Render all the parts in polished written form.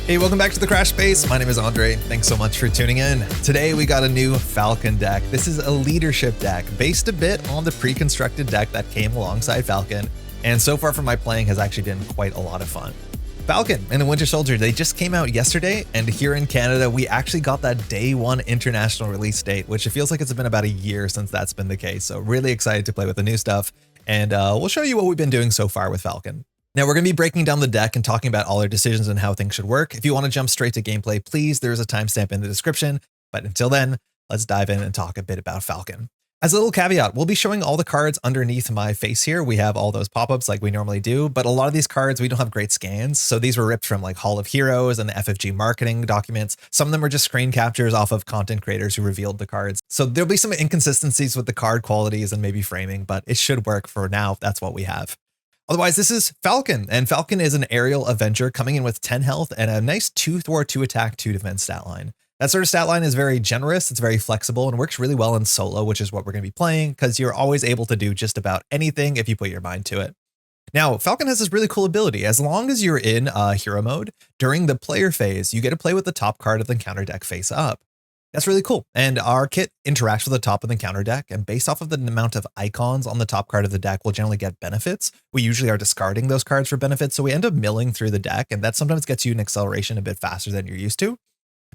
Hey, welcome back to the Crash Space. My name is Andre. Thanks so much for tuning in. Today we got a new Falcon deck. This is a leadership deck based a bit on the pre-constructed deck that came alongside Falcon, and so far from my playing has actually been quite a lot of fun. Falcon and the Winter Soldier, they just came out yesterday, and here in Canada we actually got that day one international release date, which it feels like it's been about a year since that's been the case. So really excited to play with the new stuff, and we'll show you what we've been doing so far with Falcon. Now we're going to be breaking down the deck and talking about all our decisions and how things should work. If you want to jump straight to gameplay, please, there's a timestamp in the description. But until then, let's dive in and talk a bit about Falcon. As a little caveat, we'll be showing all the cards underneath my face here. We have all those pop-ups like we normally do, but a lot of these cards, we don't have great scans. So these were ripped from like Hall of Heroes and the FFG marketing documents. Some of them are just screen captures off of content creators who revealed the cards. So there'll be some inconsistencies with the card qualities and maybe framing, but it should work for now. That's what we have. Otherwise, this is Falcon, and Falcon is an aerial Avenger coming in with 10 health and a nice 2 thwart, 2 attack, 2 defense stat line. That sort of stat line is very generous, it's very flexible, and works really well in solo, which is what we're going to be playing, because you're always able to do just about anything if you put your mind to it. Now, Falcon has this really cool ability. As long as you're in hero mode, during the player phase, you get to play with the top card of the encounter deck face up. That's really cool. And our kit interacts with the top of the encounter deck, and based off of the amount of icons on the top card of the deck, we'll generally get benefits. We usually are discarding those cards for benefits, so we end up milling through the deck, and that sometimes gets you an acceleration a bit faster than you're used to.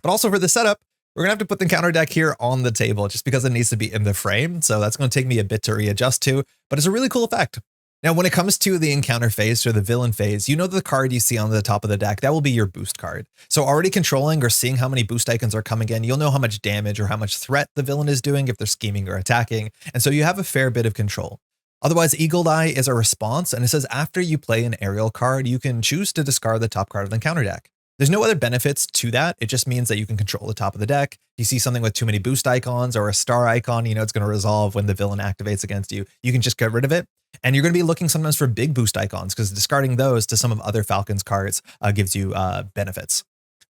But also for the setup, we're gonna have to put the encounter deck here on the table just because it needs to be in the frame. So that's gonna take me a bit to readjust to, but it's a really cool effect. Now, when it comes to the encounter phase or the villain phase, you know the card you see on the top of the deck, that will be your boost card. So already controlling or seeing how many boost icons are coming in, you'll know how much damage or how much threat the villain is doing if they're scheming or attacking. And so you have a fair bit of control. Otherwise, Eagle Eye is a response, and it says after you play an aerial card, you can choose to discard the top card of the encounter deck. There's no other benefits to that. It just means that you can control the top of the deck. You see something with too many boost icons or a star icon, you know it's going to resolve when the villain activates against you. You can just get rid of it. And you're going to be looking sometimes for big boost icons because discarding those to some of other Falcon's cards gives you benefits.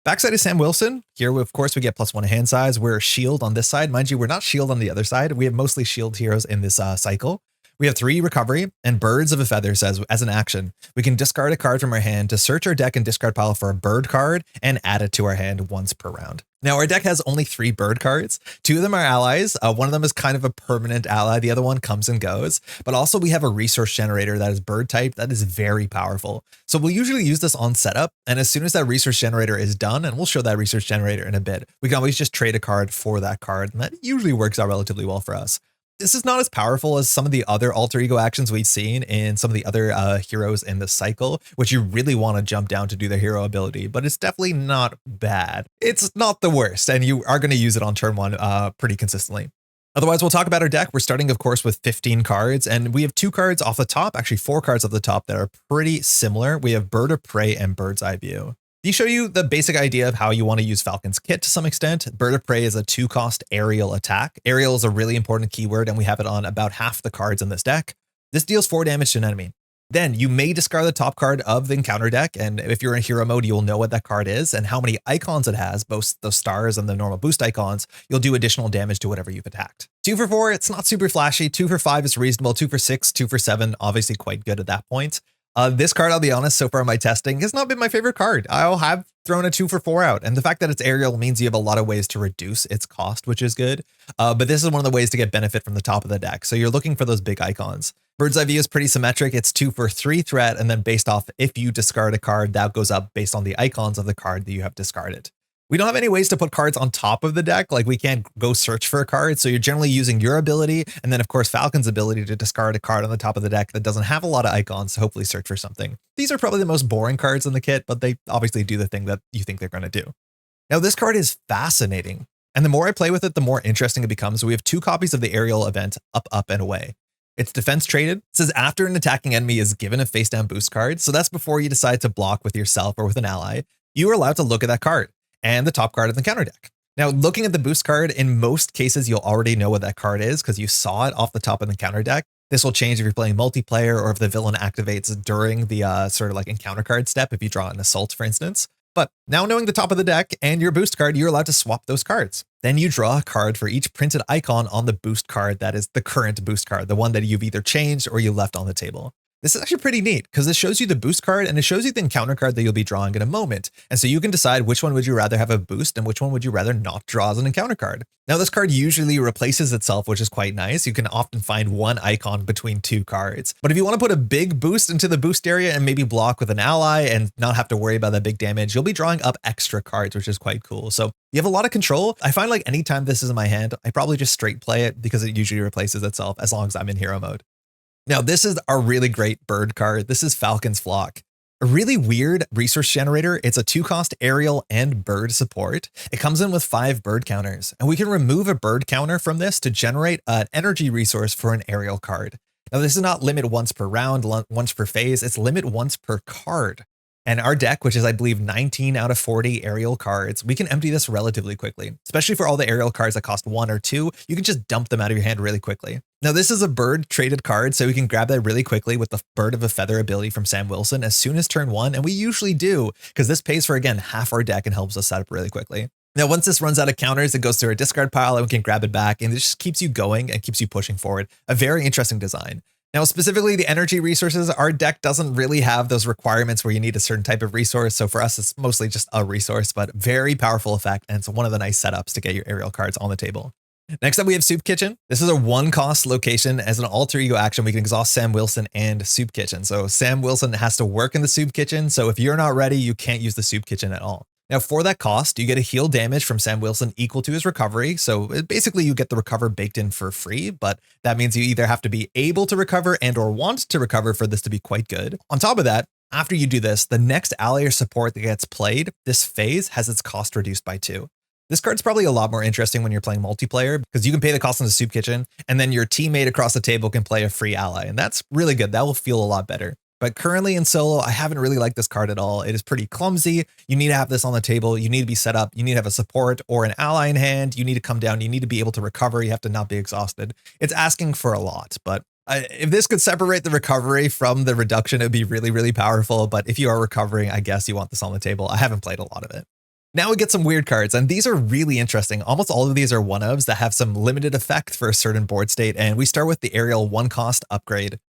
Backside is Sam Wilson. Here, of course, we get +1 hand size. We're shield on this side. Mind you, we're not shield on the other side. We have mostly shield heroes in this cycle. We have 3 recovery, and Birds of a Feather says, as an action, we can discard a card from our hand to search our deck and discard pile for a bird card and add it to our hand once per round. Now, our deck has only 3 bird cards. 2 of them are allies. One of them is kind of a permanent ally. The other one comes and goes. But also we have a resource generator that is bird type that is very powerful. So we'll usually use this on setup. And as soon as that resource generator is done, and we'll show that resource generator in a bit, we can always just trade a card for that card. And that usually works out relatively well for us. This is not as powerful as some of the other alter ego actions we've seen in some of the other heroes in the cycle, which you really want to jump down to do their hero ability, but it's definitely not bad. It's not the worst, and you are going to use it on turn 1 pretty consistently. Otherwise, we'll talk about our deck. We're starting, of course, with 15 cards, and we have 2 cards off the top, actually 4 cards off the top that are pretty similar. We have Bird of Prey and Bird's Eye View. These show you the basic idea of how you want to use Falcon's kit to some extent. Bird of Prey is a 2-cost aerial attack. Aerial is a really important keyword, and we have it on about half the cards in this deck. This deals 4 damage to an enemy. Then you may discard the top card of the encounter deck, and if you're in hero mode, you'll know what that card is and how many icons it has, both those stars and the normal boost icons. You'll do additional damage to whatever you've attacked. 2 for 4, it's not super flashy. 2 for 5 is reasonable. 2 for 6, 2 for 7, obviously quite good at that point. This card, I'll be honest, so far in my testing has not been my favorite card. I'll have thrown a 2 for 4 out. And the fact that it's aerial means you have a lot of ways to reduce its cost, which is good. But this is one of the ways to get benefit from the top of the deck. So you're looking for those big icons. Bird's Eye View is pretty symmetric. It's 2 for 3 threat. And then based off, if you discard a card, that goes up based on the icons of the card that you have discarded. We don't have any ways to put cards on top of the deck. Like we can't go search for a card. So you're generally using your ability. And then of course, Falcon's ability to discard a card on the top of the deck that doesn't have a lot of icons to hopefully search for something. These are probably the most boring cards in the kit, but they obviously do the thing that you think they're going to do. Now this card is fascinating. And the more I play with it, the more interesting it becomes. We have 2 copies of the aerial event, Up, Up, and Away. It's defense traded. It says after an attacking enemy is given a face down boost card. So that's before you decide to block with yourself or with an ally. You are allowed to look at that card and the top card of the counter deck. Now, looking at the boost card, in most cases, you'll already know what that card is because you saw it off the top of the counter deck. This will change if you're playing multiplayer or if the villain activates during the sort of like encounter card step, if you draw an assault, for instance. But now knowing the top of the deck and your boost card, you're allowed to swap those cards. Then you draw a card for each printed icon on the boost card that is the current boost card, the one that you've either changed or you left on the table. This is actually pretty neat because it shows you the boost card and it shows you the encounter card that you'll be drawing in a moment. And so you can decide which one would you rather have a boost and which one would you rather not draw as an encounter card. Now this card usually replaces itself, which is quite nice. You can often find one icon between two cards. But if you want to put a big boost into the boost area and maybe block with an ally and not have to worry about that big damage, you'll be drawing up extra cards, which is quite cool. So you have a lot of control. I find like anytime this is in my hand, I probably just straight play it because it usually replaces itself as long as I'm in hero mode. Now, this is a really great bird card. This is Falcon's Flock. A really weird resource generator. It's a 2-cost aerial and bird support. It comes in with 5 bird counters, and we can remove a bird counter from this to generate an energy resource for an aerial card. Now, this is not limit once per round, once per phase. It's limit once per card. And our deck, which is, I believe, 19 out of 40 aerial cards, we can empty this relatively quickly, especially for all the aerial cards that cost 1 or 2. You can just dump them out of your hand really quickly. Now, this is a bird traded card, so we can grab that really quickly with the Bird of a Feather ability from Sam Wilson as soon as turn 1. And we usually do, because this pays for, again, half our deck and helps us set up really quickly. Now, once this runs out of counters, it goes to our discard pile and we can grab it back, and it just keeps you going and keeps you pushing forward. A very interesting design. Now, specifically the energy resources, our deck doesn't really have those requirements where you need a certain type of resource. So for us, it's mostly just a resource, but very powerful effect. And it's one of the nice setups to get your aerial cards on the table. Next up, we have Soup Kitchen. This is a 1-cost location. As an alter ego action, we can exhaust Sam Wilson and Soup Kitchen. So Sam Wilson has to work in the Soup Kitchen. So if you're not ready, you can't use the Soup Kitchen at all. Now, for that cost, you get a heal damage from Sam Wilson equal to his recovery. So basically you get the recover baked in for free, but that means you either have to be able to recover and or want to recover for this to be quite good. On top of that, after you do this, the next ally or support that gets played this phase has its cost reduced by 2. This card's probably a lot more interesting when you're playing multiplayer because you can pay the cost in the Soup Kitchen and then your teammate across the table can play a free ally. And that's really good. That will feel a lot better. But currently in solo, I haven't really liked this card at all. It is pretty clumsy. You need to have this on the table. You need to be set up. You need to have a support or an ally in hand. You need to come down. You need to be able to recover. You have to not be exhausted. It's asking for a lot, but if this could separate the recovery from the reduction, it'd be really, really powerful. But if you are recovering, I guess you want this on the table. I haven't played a lot of it. Now we get some weird cards, and these are really interesting. Almost all of these are one-ofs that have some limited effect for a certain board state. And we start with the aerial 1-cost upgrade,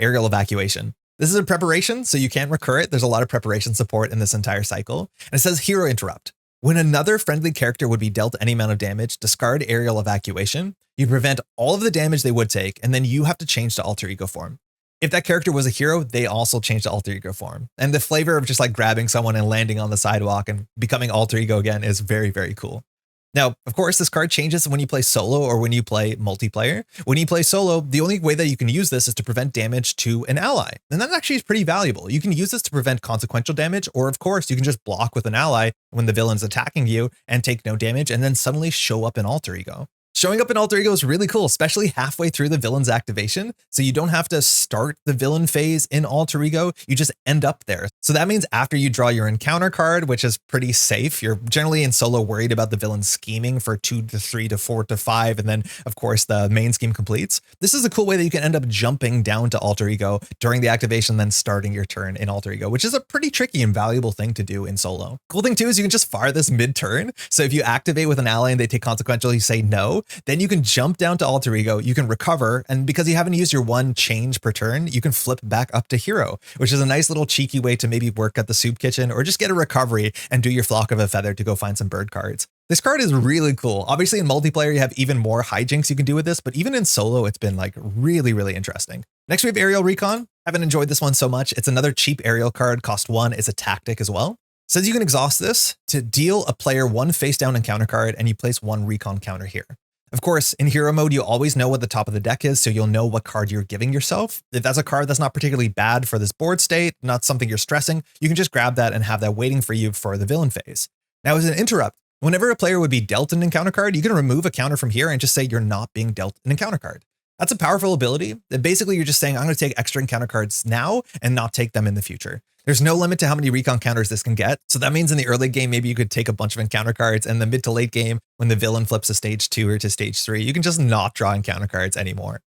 aerial evacuation. This is a preparation, so you can't recur it. There's a lot of preparation support in this entire cycle. And it says Hero Interrupt. When another friendly character would be dealt any amount of damage, discard aerial evacuation. You prevent all of the damage they would take, and then you have to change to alter ego form. If that character was a hero, they also change to alter ego form. And the flavor of just like grabbing someone and landing on the sidewalk and becoming alter ego again is very, very cool. Now, of course, this card changes when you play solo or when you play multiplayer. When you play solo, the only way that you can use this is to prevent damage to an ally. And that actually is pretty valuable. You can use this to prevent consequential damage, or of course, you can just block with an ally when the villain's attacking you and take no damage and then suddenly show up in alter ego. Showing up in alter ego is really cool, especially halfway through the villain's activation. So you don't have to start the villain phase in alter ego. You just end up there. So that means after you draw your encounter card, which is pretty safe, you're generally in solo worried about the villain scheming for 2 to 3 to 4 to 5. And then of course the main scheme completes. This is a cool way that you can end up jumping down to alter ego during the activation, then starting your turn in alter ego, which is a pretty tricky and valuable thing to do in solo. Cool thing too is you can just fire this mid-turn. So if you activate with an ally and they take consequential, you say no, then you can jump down to alter ego, you can recover, and because you haven't used your 1 change per turn, you can flip back up to hero, which is a nice little cheeky way to maybe work at the Soup Kitchen or just get a recovery and do your Flock of a Feather to go find some bird cards. This card is really cool. Obviously in multiplayer, you have even more hijinks you can do with this, but even in solo, it's been like really, really interesting. Next, we have Aerial Recon. Haven't enjoyed this one so much. It's another cheap aerial card, cost 1, it's a tactic as well. Says you can exhaust this to deal a player 1 face down encounter card and you place 1 recon counter here. Of course, in hero mode, you always know what the top of the deck is, so you'll know what card you're giving yourself. If that's a card that's not particularly bad for this board state, not something you're stressing, you can just grab that and have that waiting for you for the villain phase. Now, as an interrupt, whenever a player would be dealt an encounter card, you can remove a counter from here and just say you're not being dealt an encounter card. That's a powerful ability. Basically, you're just saying, I'm going to take extra encounter cards now and not take them in the future. There's no limit to how many recon counters this can get. So that means in the early game, maybe you could take a bunch of encounter cards, and the mid to late game, when the villain flips to stage 2 or to stage 3, you can just not draw encounter cards anymore.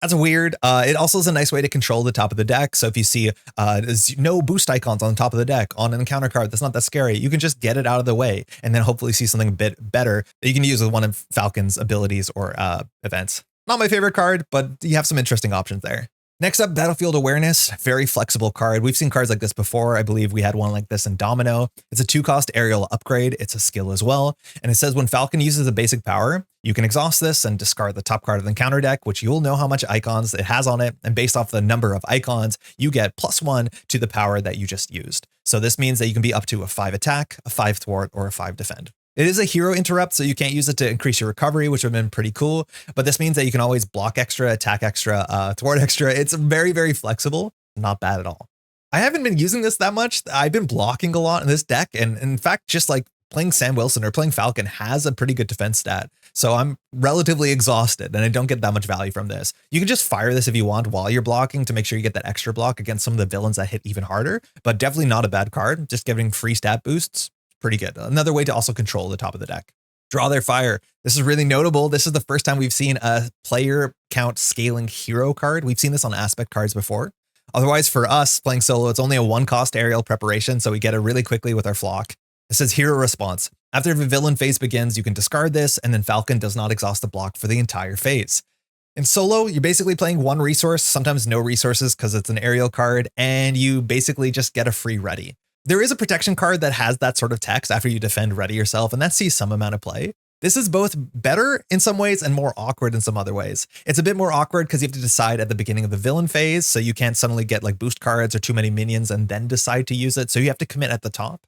That's weird. It also is a nice way to control the top of the deck. So if you see there's no boost icons on the top of the deck on an encounter card that's not that scary, you can just get it out of the way and then hopefully see something a bit better that you can use with one of Falcon's abilities or events. Not my favorite card, but you have some interesting options there. Next up, Battlefield Awareness, very flexible card. We've seen cards like this before. I believe we had one like this in Domino. It's a 2-cost aerial upgrade. It's a skill as well. And it says when Falcon uses a basic power, you can exhaust this and discard the top card of the encounter deck, which you'll know how much icons it has on it. And based off the number of icons, you get +1 to the power that you just used. So this means that you can be up to a 5 attack, a 5 thwart, or a 5 defend. It is a hero interrupt, so you can't use it to increase your recovery, which would have been pretty cool. But this means that you can always block extra, attack extra, thwart extra. It's very, very flexible. Not bad at all. I haven't been using this that much. I've been blocking a lot in this deck. And in fact, just like playing Sam Wilson or playing Falcon has a pretty good defense stat. So I'm relatively exhausted and I don't get that much value from this. You can just fire this if you want while you're blocking to make sure you get that extra block against some of the villains that hit even harder, but definitely not a bad card. Just giving free stat boosts. Pretty good. Another way to also control the top of the deck. Draw Their Fire. This is really notable. This is the first time we've seen a player count scaling hero card. We've seen this on aspect cards before. Otherwise, for us playing solo, it's only a 1-cost aerial preparation, so we get it really quickly with our flock. It says Hero Response. After the villain phase begins, you can discard this, and then Falcon does not exhaust the block for the entire phase. In solo, you're basically playing 1 resource, sometimes no resources because it's an aerial card, and you basically just get a free ready. There is a protection card that has that sort of text after you defend ready yourself, and that sees some amount of play. This is both better in some ways and more awkward in some other ways. It's a bit more awkward because you have to decide at the beginning of the villain phase, so you can't suddenly get like boost cards or too many minions and then decide to use it, so you have to commit at the top.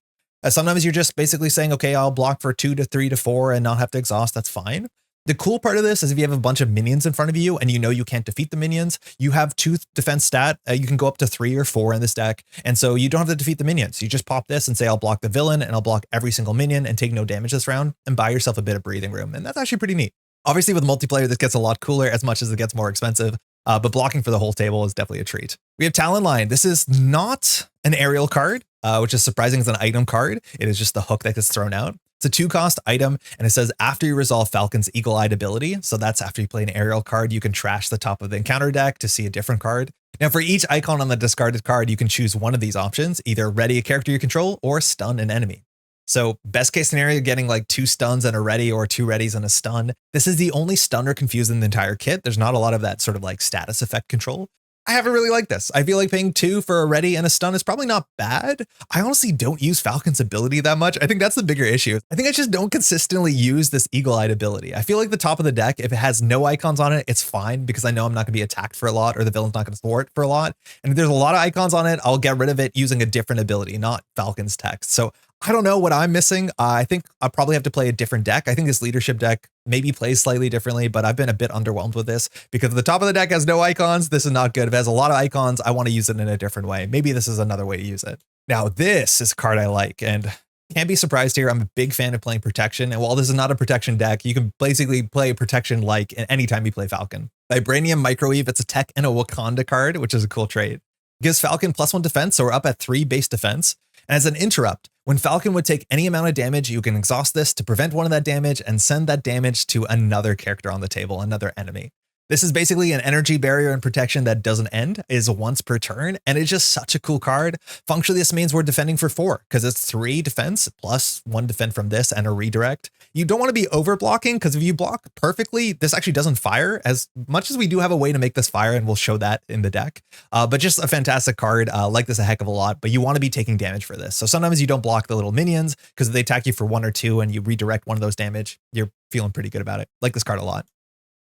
Sometimes you're just basically saying, okay, I'll block for 2 to 3 to 4 and not have to exhaust, that's fine. The cool part of this is if you have a bunch of minions in front of you and you know you can't defeat the minions, you have 2 defense stat. You can go up to 3 or 4 in this deck. And so you don't have to defeat the minions. You just pop this and say, I'll block the villain and I'll block every single minion and take no damage this round and buy yourself a bit of breathing room. And that's actually pretty neat. Obviously with multiplayer, this gets a lot cooler as much as it gets more expensive. But blocking for the whole table is definitely a treat. We have Talon Line. This is not an aerial card, which is surprising as an item card. It is just the hook that gets thrown out. It's a 2-cost item, and it says after you resolve Falcon's eagle-eyed ability, so that's after you play an aerial card, you can trash the top of the encounter deck to see a different card. Now for each icon on the discarded card, you can choose one of these options, either ready a character you control or stun an enemy. So best case scenario, getting like 2 stuns and a ready or 2 readies and a stun. This is the only stun or confuse in the entire kit. There's not a lot of that sort of like status effect control. I haven't really liked this. I feel like paying 2 for a ready and a stun is probably not bad. I honestly don't use Falcon's ability that much. I think that's the bigger issue. I think I just don't consistently use this eagle-eyed ability. I feel like the top of the deck, if it has no icons on it, it's fine because I know I'm not going to be attacked for a lot or the villain's not going to thwart for a lot. And if there's a lot of icons on it, I'll get rid of it using a different ability, not Falcon's text. So I don't know what I'm missing. I think I'll probably have to play a different deck. I think this leadership deck maybe plays slightly differently, but I've been a bit underwhelmed with this because if the top of the deck has no icons, this is not good. If it has a lot of icons, I want to use it in a different way. Maybe this is another way to use it. Now, this is a card I like, and can't be surprised here. I'm a big fan of playing protection. And while this is not a protection deck, you can basically play protection like anytime you play Falcon. Vibranium Microwave, it's a tech and a Wakanda card, which is a cool trait. Gives Falcon +1 defense, so we're up at 3 base defense. And as an interrupt, when Falcon would take any amount of damage, you can exhaust this to prevent one of that damage and send that damage to another character on the table, another enemy. This is basically an energy barrier and protection that doesn't end, is once per turn, and it's just such a cool card. Functionally, this means we're defending for 4 because it's 3 defense plus 1 defend from this and a redirect. You don't want to be over blocking because if you block perfectly, this actually doesn't fire as much as we do have a way to make this fire, and we'll show that in the deck. But just a fantastic card. Like this a heck of a lot, but you want to be taking damage for this. So sometimes you don't block the little minions because if they attack you for 1 or 2 and you redirect one of those damage, you're feeling pretty good about it. Like this card a lot.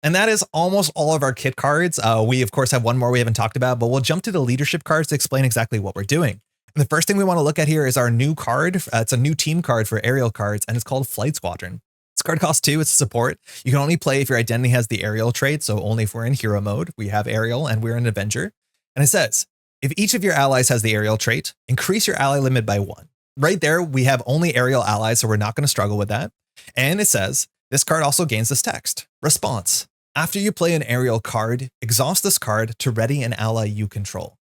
And that is almost all of our kit cards. We, of course, have one more we haven't talked about, but we'll jump to the leadership cards to explain exactly what we're doing. And the first thing we want to look at here is our new card. It's a new team card for aerial cards, and it's called Flight Squadron. This card costs 2. It's support. You can only play if your identity has the aerial trait, so only if we're in hero mode. We have aerial, and we're an Avenger. And it says, if each of your allies has the aerial trait, increase your ally limit by 1. Right there, we have only aerial allies, so we're not going to struggle with that. And it says, this card also gains this text. Response. After you play an aerial card, exhaust this card to ready an ally you control.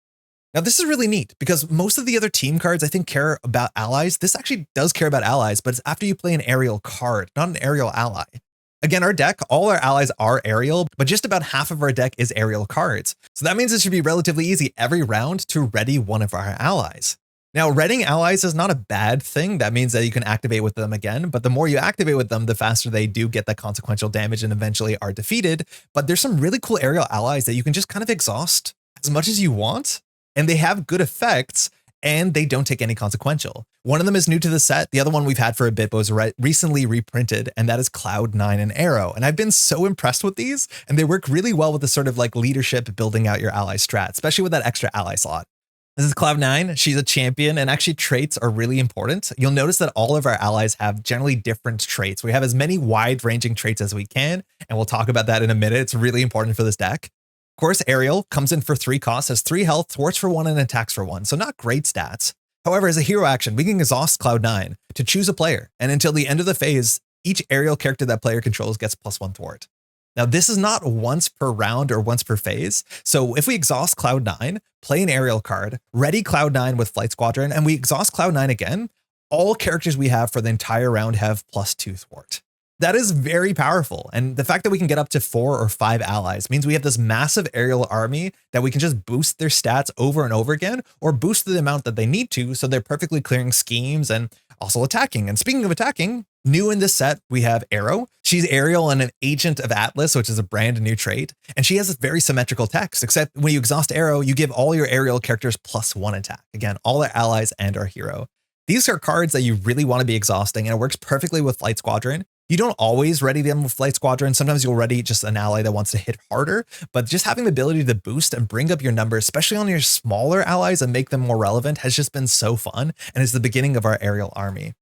Now, this is really neat because most of the other team cards, I think, care about allies. This actually does care about allies, but it's after you play an aerial card, not an aerial ally. Again, our deck, all our allies are aerial, but just about half of our deck is aerial cards. So that means it should be relatively easy every round to ready one of our allies. Now, readying allies is not a bad thing. That means that you can activate with them again, but the more you activate with them, the faster they do get that consequential damage and eventually are defeated. But there's some really cool aerial allies that you can just kind of exhaust. as much as you want, and they have good effects, and they don't take any consequential. One of them is new to the set. The other one we've had for a bit, but was recently reprinted, and that is Cloud9 and Arrow. And I've been so impressed with these, and they work really well with the sort of like leadership building out your ally strat, especially with that extra ally slot. This is Cloud9. She's a champion, and actually traits are really important. You'll notice that all of our allies have generally different traits. We have as many wide-ranging traits as we can, and we'll talk about that in a minute. It's really important for this deck. Of course, Ariel comes in for 3 costs, has 3 health, thwarts for 1, and attacks for 1, so not great stats. However, as a hero action, we can exhaust Cloud9 to choose a player, and until the end of the phase, each Ariel character that player controls gets +1 thwart. Now, this is not once per round or once per phase, so if we exhaust Cloud9, play an Ariel card, ready Cloud9 with Flight Squadron, and we exhaust Cloud9 again, all characters we have for the entire round have +2 thwart. That is very powerful, and the fact that we can get up to 4 or 5 allies means we have this massive aerial army that we can just boost their stats over and over again, or boost the amount that they need to, so they're perfectly clearing schemes and also attacking. And speaking of attacking, new in this set, we have Arrow. She's Ariel and an Agent of Atlas, which is a brand new trait, and she has a very symmetrical text, except when you exhaust Arrow, you give all your Ariel characters +1 attack. Again, all their allies and our hero. These are cards that you really want to be exhausting, and it works perfectly with Flight Squadron. You don't always ready them with Flight Squadron. Sometimes you'll ready just an ally that wants to hit harder, but just having the ability to boost and bring up your numbers, especially on your smaller allies and make them more relevant, has just been so fun, and is the beginning of our aerial army.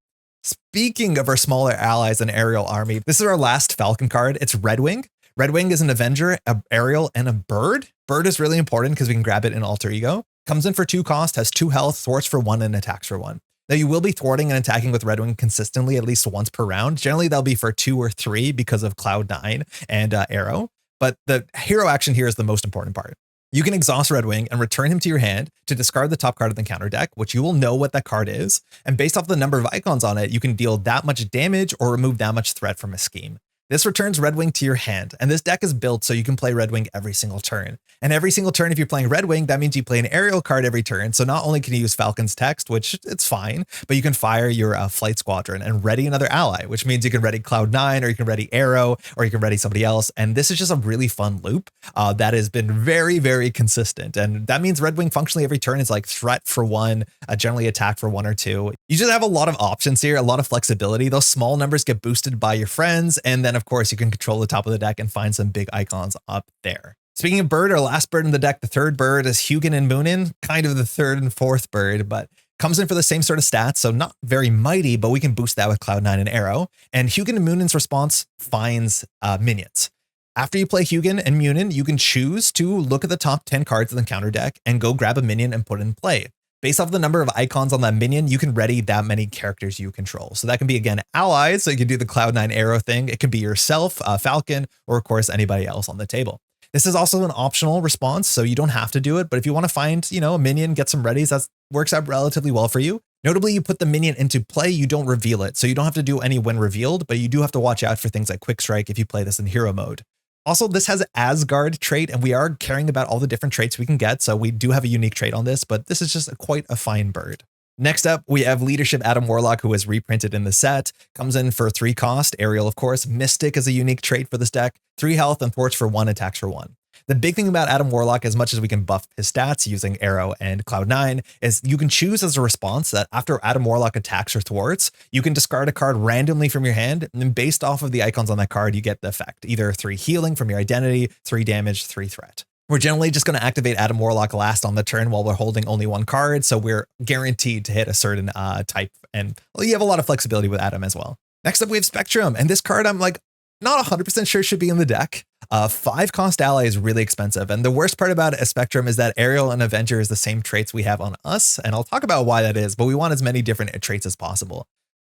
Speaking of our smaller allies and aerial army, this is our last Falcon card. It's Redwing. Redwing is an Avenger, a Aerial, and a Bird. Bird is really important because we can grab it in Alter Ego. Comes in for 2 cost, has 2 health, thwarts for 1, and attacks for 1. Now, you will be thwarting and attacking with Redwing consistently at least once per round. Generally, that'll be for 2 or 3 because of Cloud9 and Arrow. But the hero action here is the most important part. You can exhaust Redwing and return him to your hand to discard the top card of the counter deck, which you will know what that card is. And based off the number of icons on it, you can deal that much damage or remove that much threat from a scheme. This returns Redwing to your hand, and this deck is built so you can play Redwing every single turn. And every single turn, if you're playing Redwing, that means you play an Aerial card every turn. So not only can you use Falcon's text, which it's fine, but you can fire your Flight Squadron and ready another ally, which means you can ready Cloud9, or you can ready Arrow, or you can ready somebody else. And this is just a really fun loop that has been very, very consistent. And that means Redwing functionally every turn is like threat for 1, generally attack for 1 or 2. You just have a lot of options here, a lot of flexibility. Those small numbers get boosted by your friends, and then of course you can control the top of the deck and find some big icons up there. Speaking of bird, our last bird in the deck, the third bird is Hugin and Moonin, kind of the third and fourth bird, but comes in for the same sort of stats, so not very mighty, but we can boost that with Cloud9 and Arrow. And Hugin and Moonin's response finds minions. After you play Hugin and Moonin, you can choose to look at the top 10 cards in the counter deck and go grab a minion and put it in play. Based off the number of icons on that minion, you can ready that many characters you control. So that can be, again, allies, so you can do the Cloud9 Arrow thing. It can be yourself, Falcon, or of course, anybody else on the table. This is also an optional response, so you don't have to do it, but if you want to find, a minion, get some readies, that works out relatively well for you. Notably, you put the minion into play, you don't reveal it, so you don't have to do any when revealed, but you do have to watch out for things like Quick Strike if you play this in hero mode. Also, this has Asgard trait, and we are caring about all the different traits we can get, so we do have a unique trait on this, but this is just quite a fine bird. Next up, we have Leadership Adam Warlock, who was reprinted in the set. Comes in for 3 cost, Aerial of course. Mystic is a unique trait for this deck. 3 health and thwarts for 1, attacks for 1. The big thing about Adam Warlock, as much as we can buff his stats using Arrow and Cloud9, is you can choose as a response that after Adam Warlock attacks or thwarts, you can discard a card randomly from your hand, and then based off of the icons on that card, you get the effect. Either 3 healing from your identity, 3 damage, 3 threat. We're generally just going to activate Adam Warlock last on the turn while we're holding only 1 card, so we're guaranteed to hit a certain type, and you have a lot of flexibility with Adam as well. Next up, we have Spectrum, and this card I'm like not 100% sure should be in the deck. 5 cost ally is really expensive, and the worst part about a Spectrum is that Aerial and Avenger is the same traits we have on us, and I'll talk about why that is, but we want as many different traits as possible.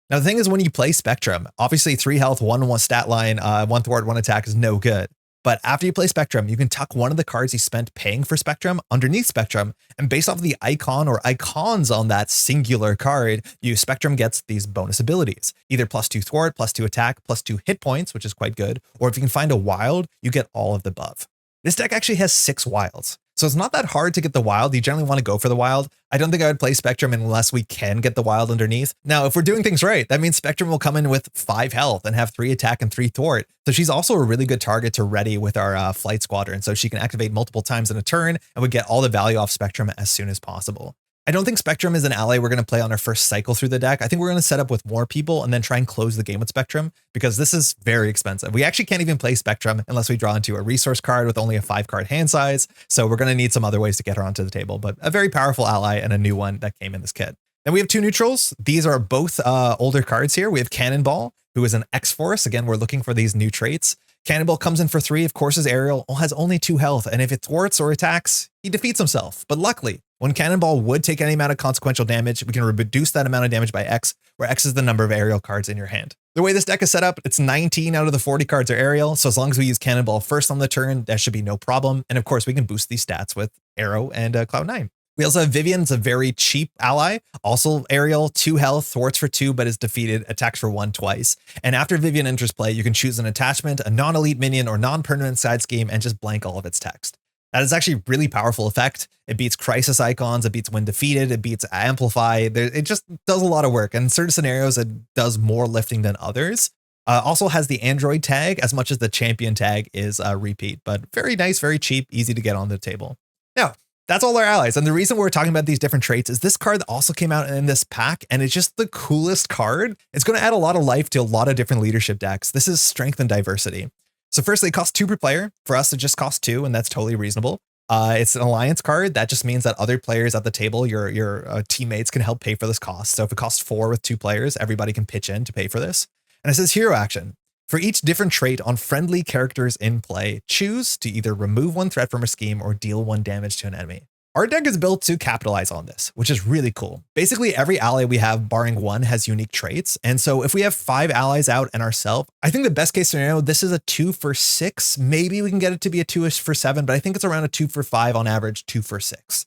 Now, the thing is, when you play Spectrum, obviously 3 health, 1 stat line, 1 thwart, 1 attack is no good. But after you play Spectrum, you can tuck one of the cards you spent paying for Spectrum underneath Spectrum, and based off the icon or icons on that singular card, Spectrum gets these bonus abilities. Either +2 thwart, +2 attack, +2 hit points, which is quite good, or if you can find a wild, you get all of the above. This deck actually has 6 wilds. So it's not that hard to get the wild. You generally want to go for the wild. I don't think I would play Spectrum unless we can get the wild underneath. Now, if we're doing things right, that means Spectrum will come in with 5 health and have 3 attack and 3 thwart. So she's also a really good target to ready with our flight squadron. So she can activate multiple times in a turn and we get all the value off Spectrum as soon as possible. I don't think Spectrum is an ally we're going to play on our first cycle through the deck. I think we're going to set up with more people and then try and close the game with Spectrum because this is very expensive. We actually can't even play Spectrum unless we draw into a resource card with only a 5-card hand size. So we're going to need some other ways to get her onto the table, but a very powerful ally and a new one that came in this kit. Then we have 2 neutrals. These are both older cards here. We have Cannonball, who is an X-Force. Again, we're looking for these new traits. Cannonball comes in for 3, of course, his aerial has only 2 health, and if it thwarts or attacks, he defeats himself. But luckily, when Cannonball would take any amount of consequential damage, we can reduce that amount of damage by X, where X is the number of aerial cards in your hand. The way this deck is set up, it's 19 out of the 40 cards are aerial, so as long as we use Cannonball first on the turn, that should be no problem. And of course, we can boost these stats with Arrow and Cloud9. We also have Vivian, it's a very cheap ally, also aerial, 2 health, thwarts for 2, but is defeated, attacks for 1 twice. And after Vivian enters play, you can choose an attachment, a non-elite minion, or non-permanent side scheme, and just blank all of its text. That is actually a really powerful effect. It beats Crisis Icons, it beats When Defeated, it beats Amplify. It just does a lot of work. And in certain scenarios, it does more lifting than others. Also has the Android tag, as much as the Champion tag is a repeat, but very nice, very cheap, easy to get on the table. Now, that's all our allies. And the reason we're talking about these different traits is this card also came out in this pack and it's just the coolest card. It's going to add a lot of life to a lot of different leadership decks. This is Strength and Diversity. So firstly, it costs 2 per player. For us, it just costs 2, and that's totally reasonable. It's an alliance card. That just means that other players at the table, your teammates, can help pay for this cost. So if it costs 4 with 2 players, everybody can pitch in to pay for this. And it says hero action. For each different trait on friendly characters in play, choose to either remove 1 threat from a scheme or deal 1 damage to an enemy. Our deck is built to capitalize on this, which is really cool. Basically, every ally we have, barring 1, has unique traits. And so if we have 5 allies out and ourselves, I think the best case scenario, this is a 2 for 6. Maybe we can get it to be a 2 for 7, but I think it's around a 2 for 5 on average, 2 for 6.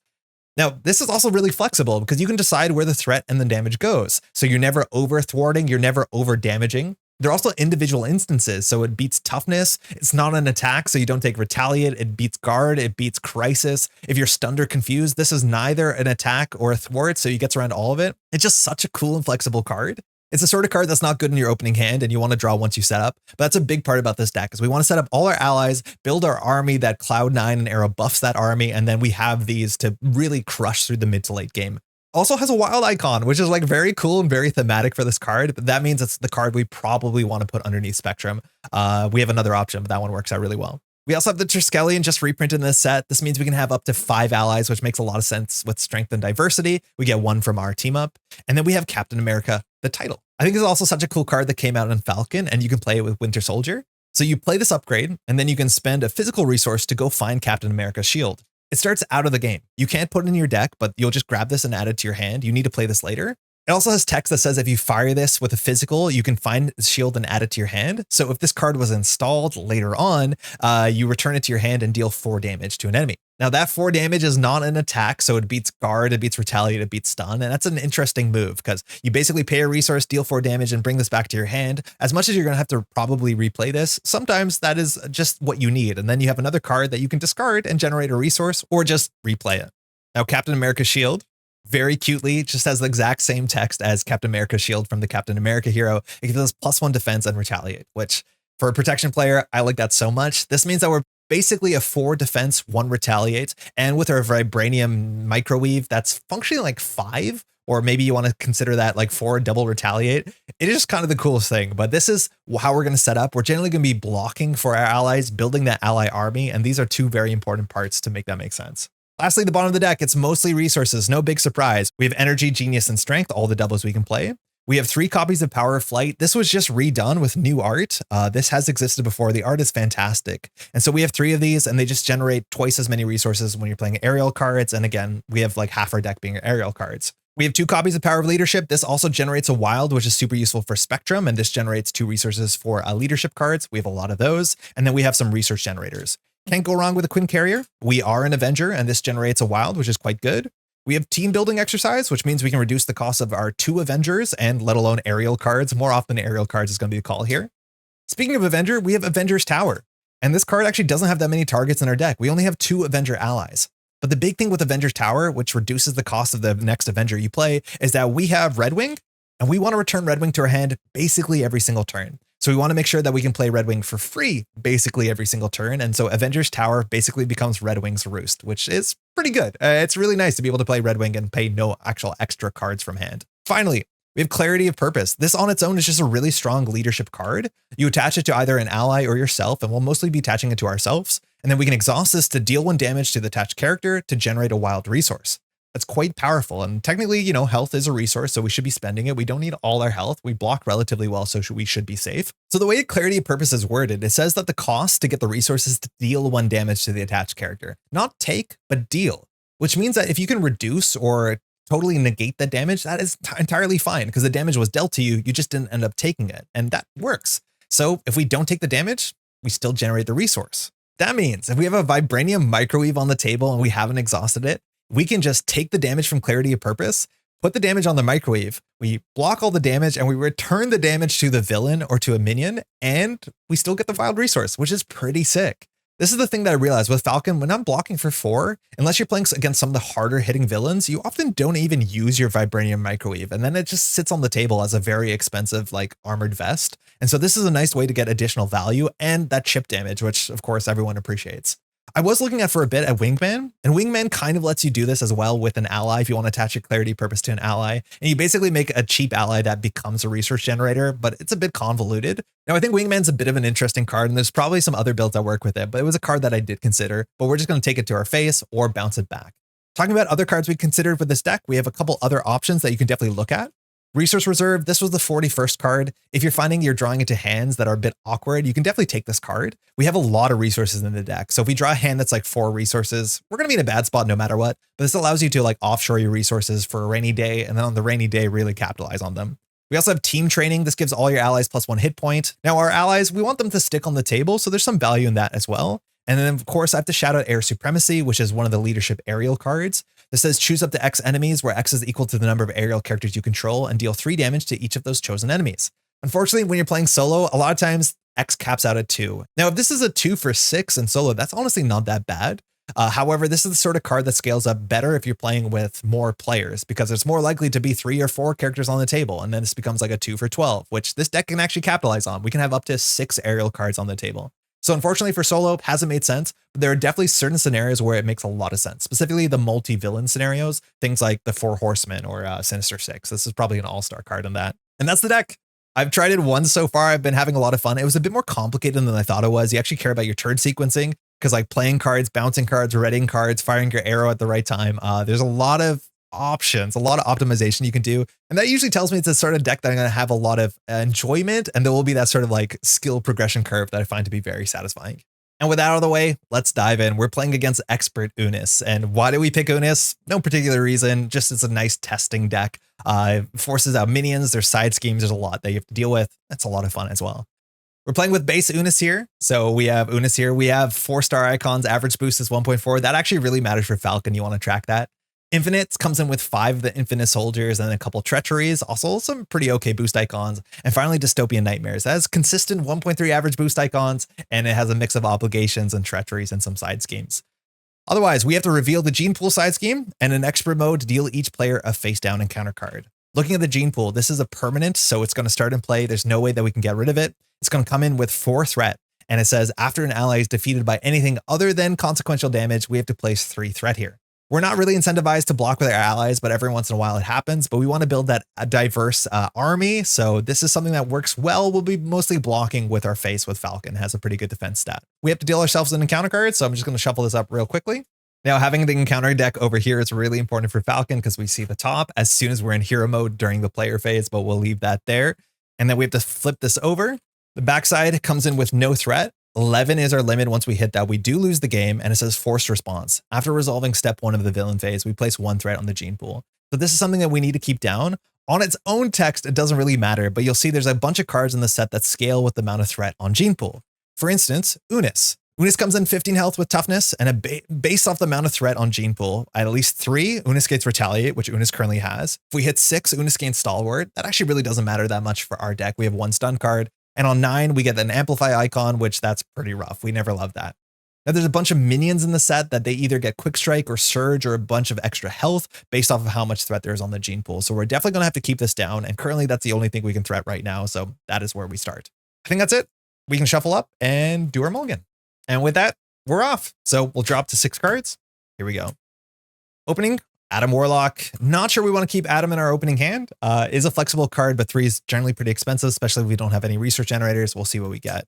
Now, this is also really flexible because you can decide where the threat and the damage goes. So you're never over thwarting, you're never over damaging. They're also individual instances, so it beats toughness. It's not an attack, so you don't take retaliate. It beats guard, it beats crisis. If you're stunned or confused, this is neither an attack or a thwart, so you get around all of it. It's just such a cool and flexible card. It's the sort of card that's not good in your opening hand and you want to draw once you set up. But that's a big part about this deck is we want to set up all our allies, build our army that Cloud9 and Arrow buffs that army, and then we have these to really crush through the mid to late game. Also has a wild icon, which is like very cool and very thematic for this card, but that means it's the card we probably want to put underneath Spectrum. We have another option, but that one works out really well. We also have the Triskelion just reprinted in this set. This means we can have up to 5 allies, which makes a lot of sense with Strength and Diversity. We get 1 from our team up. And then we have Captain America, the title. I think it's also such a cool card that came out in Falcon, and you can play it with Winter Soldier. So you play this upgrade, and then you can spend a physical resource to go find Captain America's shield. It starts out of the game. You can't put it in your deck, but you'll just grab this and add it to your hand. You need to play this later. It also has text that says if you fire this with a physical, you can find the shield and add it to your hand. So if this card was installed later on, you return it to your hand and deal 4 damage to an enemy. Now that 4 damage is not an attack, so it beats guard, it beats retaliate, it beats stun, and that's an interesting move because you basically pay a resource, deal 4 damage, and bring this back to your hand. As much as you're going to have to probably replay this, sometimes that is just what you need, and then you have another card that you can discard and generate a resource or just replay it. Now Captain America's shield, very cutely, just has the exact same text as Captain America's shield from the Captain America hero. It gives us +1 defense and retaliate, which for a protection player, I like that so much. This means that we're basically a 4 defense, 1 retaliate. And with our vibranium microwave, that's functionally like 5, or maybe you want to consider that like 4 double retaliate. It is just kind of the coolest thing, but this is how we're going to set up. We're generally going to be blocking for our allies, building that ally army. And these are 2 very important parts to make that make sense. Lastly, the bottom of the deck, it's mostly resources. No big surprise. We have energy, genius, and strength, all the doubles we can play. We have 3 copies of Power of Flight. This was just redone with new art. This has existed before. The art is fantastic. And so we have 3 of these and they just generate twice as many resources when you're playing aerial cards. And again, we have like half our deck being aerial cards. We have 2 copies of Power of Leadership. This also generates a wild, which is super useful for Spectrum. And this generates 2 resources for leadership cards. We have a lot of those. And then we have some research generators. Can't go wrong with a Quinn Carrier. We are an Avenger and this generates a wild, which is quite good. We have team building exercise, which means we can reduce the cost of our 2 Avengers and let alone aerial cards. More often aerial cards is going to be the call here. Speaking of Avenger, we have Avenger's Tower. And this card actually doesn't have that many targets in our deck. We only have 2 Avenger allies. But the big thing with Avenger's Tower, which reduces the cost of the next Avenger you play, is that we have Red Wing, and we want to return Red Wing to our hand basically every single turn. So we want to make sure that we can play Red Wing for free basically every single turn. And so Avenger's Tower basically becomes Red Wing's Roost, which is pretty good. It's really nice to be able to play Red Wing and pay no actual extra cards from hand. Finally, we have Clarity of Purpose. This on its own is just a really strong leadership card. You attach it to either an ally or yourself, and we'll mostly be attaching it to ourselves. And then we can exhaust this to deal 1 damage to the attached character to generate a wild resource. That's quite powerful. And technically, health is a resource, so we should be spending it. We don't need all our health. We block relatively well, so we should be safe. So the way Clarity of Purpose is worded, it says that the cost to get the resources to deal 1 damage to the attached character. Not take, but deal. Which means that if you can reduce or totally negate that damage, that is entirely fine because the damage was dealt to you. You just didn't end up taking it. And that works. So if we don't take the damage, we still generate the resource. That means if we have a Vibranium Microwave on the table and we haven't exhausted it, we can just take the damage from Clarity of Purpose, put the damage on the microwave, we block all the damage, and we return the damage to the villain or to a minion, and we still get the wild resource, which is pretty sick. This is the thing that I realized with Falcon, when I'm blocking for 4, unless you're playing against some of the harder hitting villains, you often don't even use your Vibranium Microwave, and then it just sits on the table as a very expensive armored vest. And so this is a nice way to get additional value and that chip damage, which of course everyone appreciates. I was looking at for a bit at Wingman, and Wingman kind of lets you do this as well with an ally if you want to attach your Clarity Purpose to an ally. And you basically make a cheap ally that becomes a resource generator, but it's a bit convoluted. Now, I think Wingman's a bit of an interesting card, and there's probably some other builds that work with it, but it was a card that I did consider, but we're just going to take it to our face or bounce it back. Talking about other cards we considered with this deck, we have a couple other options that you can definitely look at. Resource Reserve, this was the 41st card. If you're finding you're drawing into hands that are a bit awkward, you can definitely take this card. We have a lot of resources in the deck. So if we draw a hand that's 4 resources, we're going to be in a bad spot no matter what. But this allows you to offshore your resources for a rainy day, and then on the rainy day, really capitalize on them. We also have Team Training. This gives all your allies +1 hit point. Now our allies, we want them to stick on the table, so there's some value in that as well. And then of course, I have to shout out Air Supremacy, which is one of the leadership aerial cards. This says choose up to X enemies, where X is equal to the number of aerial characters you control, and deal 3 damage to each of those chosen enemies. Unfortunately, when you're playing solo, a lot of times X caps out at 2. Now, if this is a 2 for 6 in solo, that's honestly not that bad. However, this is the sort of card that scales up better if you're playing with more players, because it's more likely to be 3 or 4 characters on the table, and then this becomes a 2 for 12, which this deck can actually capitalize on. We can have up to 6 aerial cards on the table. So unfortunately for solo, it hasn't made sense, but there are definitely certain scenarios where it makes a lot of sense, specifically the multi-villain scenarios, things like the 4 Horsemen or Sinister Six. This is probably an all-star card on that. And that's the deck. I've tried it once so far. I've been having a lot of fun. It was a bit more complicated than I thought it was. You actually care about your turn sequencing, because playing cards, bouncing cards, readying cards, firing your arrow at the right time. There's a lot of options, a lot of optimization you can do. And that usually tells me it's a sort of deck that I'm going to have a lot of enjoyment, and there will be that sort of skill progression curve that I find to be very satisfying. And with that out of the way, let's dive in. We're playing against Expert Unus. And why do we pick Unus? No particular reason, just it's a nice testing deck. It forces out minions, there's side schemes, there's a lot that you have to deal with. That's a lot of fun as well. We're playing with base Unus here. So we have Unus here. We have 4-star icons. Average boost is 1.4. That actually really matters for Falcon. You want to track that. Infinite comes in with 5 of the Infinite Soldiers and a couple Treacheries, also some pretty okay boost icons. And finally, Dystopian Nightmares. That has consistent 1.3 average boost icons, and it has a mix of obligations and treacheries and some side schemes. Otherwise, we have to reveal the gene pool side scheme, and in expert mode, deal each player a face down encounter card. Looking at the gene pool, this is a permanent, so it's going to start in play. There's no way that we can get rid of it. It's going to come in with 4 threat, and it says after an ally is defeated by anything other than consequential damage, we have to place 3 threat here. We're not really incentivized to block with our allies, but every once in a while it happens. But we want to build that diverse army. So this is something that works well. We'll be mostly blocking with our face with Falcon. It has a pretty good defense stat. We have to deal ourselves an encounter card. So I'm just going to shuffle this up real quickly. Now, having the encounter deck over here is really important for Falcon because we see the top as soon as we're in hero mode during the player phase, but we'll leave that there. And then we have to flip this over. The backside comes in with no threat. 11 is our limit. Once we hit that, we do lose the game, and it says forced response. After resolving step 1 of the villain phase, we place 1 threat on the gene pool. So this is something that we need to keep down. On its own text, it doesn't really matter, but you'll see there's a bunch of cards in the set that scale with the amount of threat on gene pool. For instance, Unus. Unus comes in 15 health with toughness, and based off the amount of threat on gene pool, at least 3, Unus gains retaliate, which Unus currently has. If we hit 6, Unus gains stalwart. That actually really doesn't matter that much for our deck. We have 1 stun card. And on 9, we get an amplify icon, which that's pretty rough. We never love that. Now there's a bunch of minions in the set that they either get quick strike or surge or a bunch of extra health based off of how much threat there is on the gene pool. So we're definitely going to have to keep this down. And currently that's the only thing we can threat right now. So that is where we start. I think that's it. We can shuffle up and do our mulligan. And with that, we're off. So we'll drop to 6 cards. Here we go. Opening, Adam Warlock. Not sure we want to keep Adam in our opening hand. Is a flexible card, but 3 is generally pretty expensive, especially if we don't have any research generators. We'll see what we get.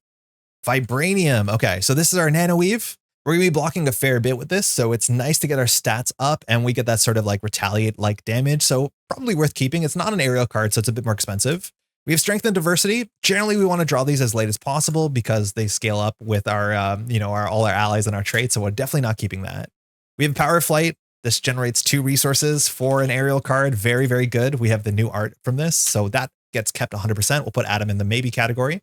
Vibranium. Okay, so this is our Nano Weave. We're going to be blocking a fair bit with this, so it's nice to get our stats up, and we get that sort of like retaliate-like damage, so probably worth keeping. It's not an aerial card, so it's a bit more expensive. We have Strength and Diversity. Generally, we want to draw these as late as possible because they scale up with our, all our allies and our traits, so we're definitely not keeping that. We have Power Flight. This generates 2 resources for an aerial card. Very, very good. We have the new art from this, so that gets kept 100%. We'll put Adam in the maybe category.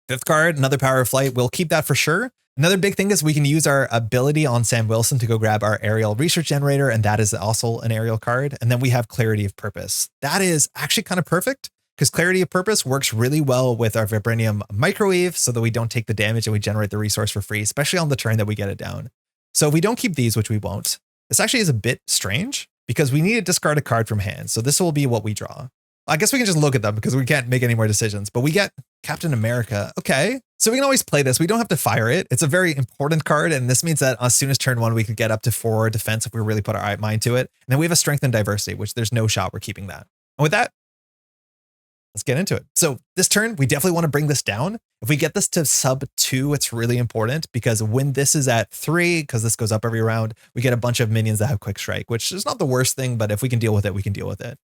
5th card, another Power Flight. We'll keep that for sure. Another big thing is we can use our ability on Sam Wilson to go grab our aerial research generator, and that is also an aerial card. And then we have Clarity of Purpose. That is actually kind of perfect because Clarity of Purpose works really well with our Vibranium Microwave so that we don't take the damage and we generate the resource for free, especially on the turn that we get it down. So if we don't keep these, which we won't, this actually is a bit strange because we need to discard a card from hand. So this will be what we draw. I guess we can just look at them because we can't make any more decisions, but we get Captain America. Okay, so we can always play this. We don't have to fire it. It's a very important card, and this means that as soon as turn 1, we could get up to 4 defense if we really put our mind to it. And then we have a Strength and Diversity, which there's no shot we're keeping that. And with that, let's get into it. So this turn, we definitely want to bring this down. If we get this to sub 2, it's really important because when this is at 3, because this goes up every round, we get a bunch of minions that have Quick Strike, which is not the worst thing, but if we can deal with it, we can deal with it.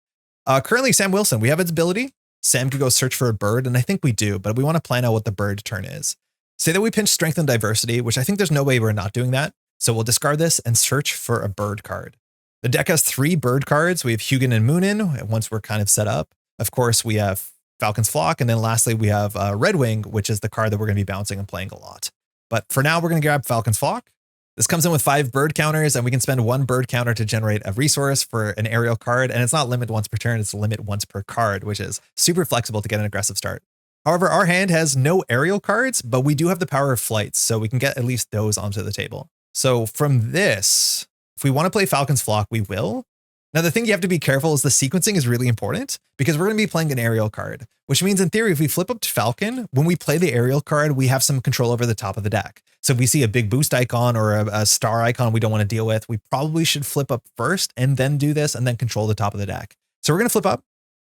Currently, Sam Wilson, we have its ability. Sam could go search for a bird, and I think we do, but we want to plan out what the bird turn is. Say that we pinch Strength and Diversity, which I think there's no way we're not doing that. So we'll discard this and search for a bird card. The deck has 3 bird cards. We have Hugin and Moonin once we're kind of set up. Of course, we have Falcon's Flock, and then lastly, we have Red Wing, which is the card that we're going to be bouncing and playing a lot. But for now, we're going to grab Falcon's Flock. This comes in with 5 bird counters, and we can spend 1 bird counter to generate a resource for an aerial card. And it's not limit once per turn, it's limit once per card, which is super flexible to get an aggressive start. However, our hand has no aerial cards, but we do have the Power of Flight, so we can get at least those onto the table. So from this, if we want to play Falcon's Flock, we will. Now, the thing you have to be careful is the sequencing is really important because we're going to be playing an aerial card, which means in theory, if we flip up to Falcon, when we play the aerial card, we have some control over the top of the deck. So if we see a big boost icon or a star icon we don't want to deal with, we probably should flip up first and then do this and then control the top of the deck. So we're going to flip up.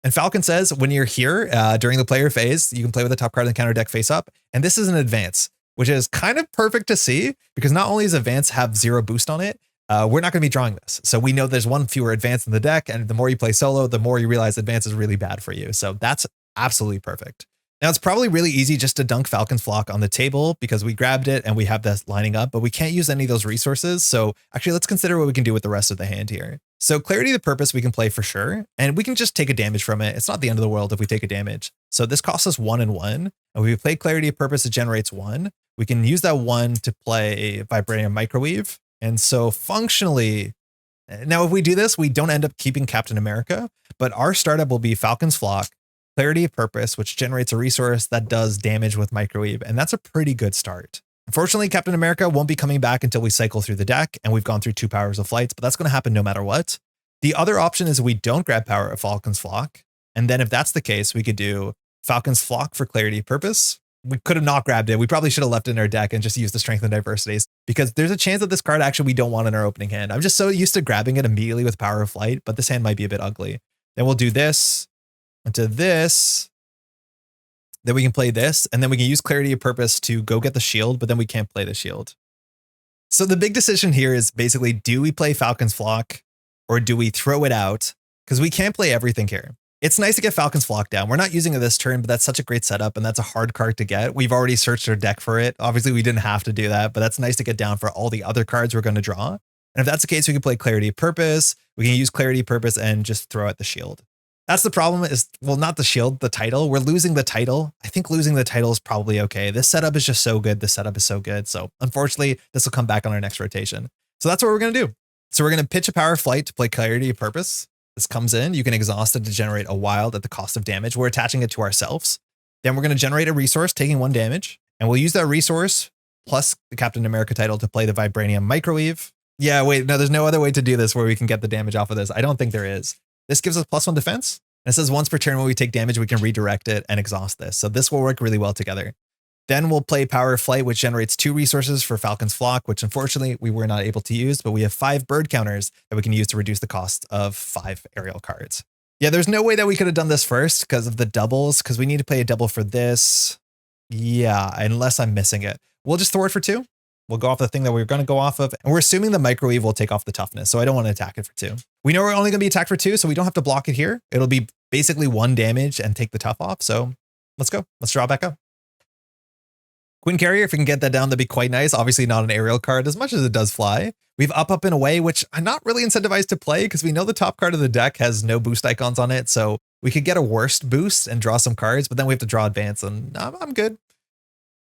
And Falcon says when you're here during the player phase, you can play with the top card in the counter deck face up. And this is an advance, which is kind of perfect to see because not only does advance have 0 boost on it, we're not going to be drawing this. So we know there's 1 fewer advance in the deck. And the more you play solo, the more you realize advance is really bad for you. So that's absolutely perfect. Now, it's probably really easy just to dunk Falcon's Flock on the table because we grabbed it and we have this lining up, but we can't use any of those resources. So actually, let's consider what we can do with the rest of the hand here. So Clarity of Purpose we can play for sure, and we can just take a damage from it. It's not the end of the world if we take a damage. So this costs us 1 and 1. And when we play Clarity of Purpose, it generates 1. We can use that 1 to play Vibranium Microwave. And so functionally, now if we do this, we don't end up keeping Captain America, but our startup will be Falcon's Flock, Clarity of Purpose, which generates a resource that does damage with Microwave, and that's a pretty good start. Unfortunately, Captain America won't be coming back until we cycle through the deck, and we've gone through 2 Powers of Flights, but that's going to happen no matter what. The other option is we don't grab Power of Falcon's Flock, and then if that's the case, we could do Falcon's Flock for Clarity of Purpose. We could have not grabbed it. We probably should have left it in our deck and just used the Strength and Diversities because there's a chance that this card actually we don't want in our opening hand. I'm just so used to grabbing it immediately with Power of Flight, but this hand might be a bit ugly. Then we'll do this into this. Then we can play this, and then we can use Clarity of Purpose to go get the shield, but then we can't play the shield. So the big decision here is basically, do we play Falcon's Flock or do we throw it out? Because we can't play everything here. It's nice to get Falcon's Flock down. We're not using it this turn, but that's such a great setup, and that's a hard card to get. We've already searched our deck for it. Obviously, we didn't have to do that, but that's nice to get down for all the other cards we're going to draw. And if that's the case, we can play Clarity of Purpose. We can use Clarity of Purpose and just throw out the shield. That's the problem is, well, not the shield, the title. We're losing the title. I think losing the title is probably okay. This setup is just so good. This setup is so good. So unfortunately, this will come back on our next rotation. So that's what we're going to do. So we're going to pitch a Power Flight to play Clarity of Purpose. This comes in. You can exhaust it to generate a wild at the cost of damage. We're attaching it to ourselves. Then we're going to generate a resource, taking 1 damage. And we'll use that resource plus the Captain America title to play the Vibranium Microwave. Yeah, wait, no, there's no other way to do this where we can get the damage off of this. I don't think there is. This gives us +1 defense. And it says once per turn when we take damage, we can redirect it and exhaust this. So this will work really well together. Then we'll play Power of Flight, which generates 2 resources for Falcon's Flock, which unfortunately we were not able to use, but we have 5 bird counters that we can use to reduce the cost of 5 aerial cards. Yeah, there's no way that we could have done this first because of the doubles, because we need to play a double for this. Yeah, unless I'm missing it. We'll just throw it for 2. We'll go off the thing that we're going to go off of. And we're assuming the Microwave will take off the toughness. So I don't want to attack it for 2. We know we're only going to be attacked for 2, so we don't have to block it here. It'll be basically 1 damage and take the tough off. So let's go. Let's draw back up. Queen Carrier, if we can get that down, that'd be quite nice. Obviously not an aerial card as much as it does fly. We've up, and away, which I'm not really incentivized to play because we know the top card of the deck has no boost icons on it. So we could get a worst boost and draw some cards, but then we have to draw advance and I'm good.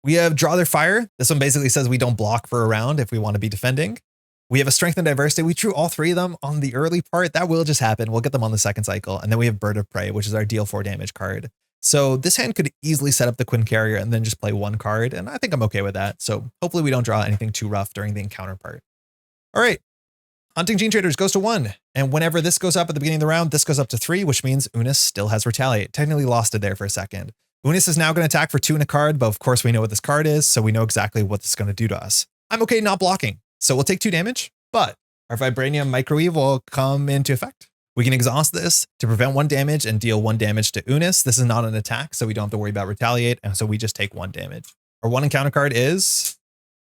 We have Draw Their Fire. This one basically says we don't block for a round if we want to be defending. We have a Strength and Diversity. We drew all 3 of them on the early part. That will just happen. We'll get them on the second cycle. And then we have Bird of Prey, which is our deal 4 damage card. So this hand could easily set up the Queen Carrier and then just play 1 card. And I think I'm okay with that. So hopefully we don't draw anything too rough during the encounter part. All right. Hunting Gene Traders goes to 1. And whenever this goes up at the beginning of the round, this goes up to 3, which means Unus still has Retaliate. Technically lost it there for a second. Unus is now going to attack for 2 in a card, but of course we know what this card is, so we know exactly what this is going to do to us. I'm okay not blocking, so we'll take 2 damage, but our Vibranium Microwave will come into effect. We can exhaust this to prevent 1 damage and deal 1 damage to Unus. This is not an attack, so we don't have to worry about Retaliate, and so we just take 1 damage. Our 1 encounter card is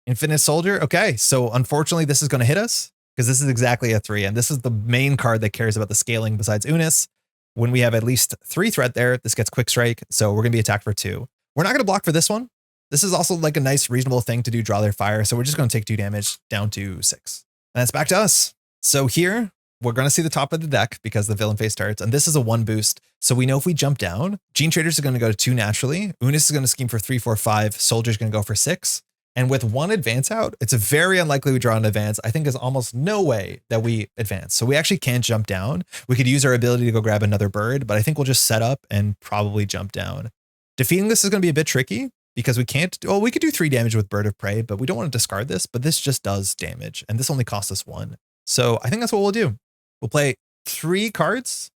Infinite Soldier. Okay, so unfortunately this is going to hit us, because this is exactly a 3, and this is the main card that cares about the scaling besides Unus. When we have at least 3 threat there, this gets Quick Strike, so we're going to be attacked for 2. We're not going to block for this one. This is also like a nice, reasonable thing to do, Draw Their Fire, so we're just going to take 2 damage down to 6. And that's back to us. So here, we're going to see the top of the deck because the villain phase starts, and this is a 1 boost, so we know if we jump down, Gene Traders are going to go to 2 naturally, Unus is going to scheme for 3, 4, 5, Soldier's going to go for 6. And with 1 advance out, it's very unlikely we draw an advance. I think there's almost no way that we advance. So we actually can't jump down. We could use our ability to go grab another bird, but I think we'll just set up and probably jump down. Defeating this is going to be a bit tricky because we can't, well, we could do 3 damage with Bird of Prey, but we don't want to discard this, but this just does damage. And this only costs us 1. So I think that's what we'll do. We'll play 3 cards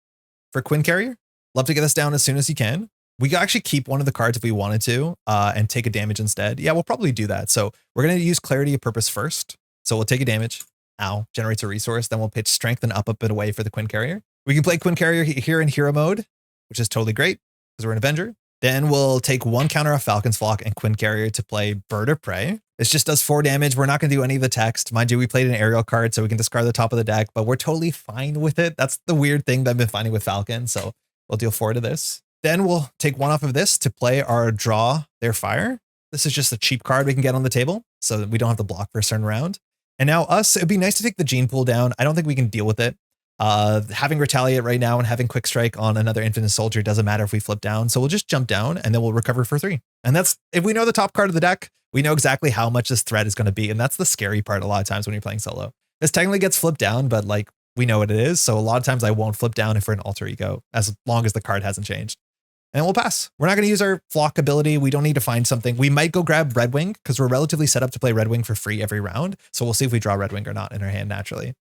for Queen Carrier. Love to get this down as soon as you can. We could actually keep 1 of the cards if we wanted to and take a damage instead. Yeah, we'll probably do that. So we're going to use Clarity of Purpose first. So we'll take a damage. Ow, generates a resource. Then we'll pitch Strength and up, and away for the Queen Carrier. We can play Queen Carrier here in hero mode, which is totally great because we're an Avenger. Then we'll take 1 counter off Falcon's Flock and Queen Carrier to play Bird of Prey. This just does 4 damage. We're not going to do any of the text. Mind you, we played an aerial card, so we can discard the top of the deck, but we're totally fine with it. That's the weird thing that I've been finding with Falcon. So we'll deal 4 to this. Then we'll take 1 off of this to play our Draw Their Fire. This is just a cheap card we can get on the table so that we don't have to block for a certain round. And now it'd be nice to take the Gene Pool down. I don't think we can deal with it. Having Retaliate right now and having Quick Strike on another Infinite Soldier doesn't matter if we flip down. So we'll just jump down and then we'll recover for 3. And that's, if we know the top card of the deck, we know exactly how much this threat is going to be. And that's the scary part a lot of times when you're playing solo. This technically gets flipped down, but like we know what it is. So a lot of times I won't flip down if we're an alter ego, as long as the card hasn't changed. And we'll pass. We're not going to use our Flock ability. We don't need to find something. We might go grab Red Wing because we're relatively set up to play Red Wing for free every round. So we'll see if we draw Red Wing or not in our hand naturally.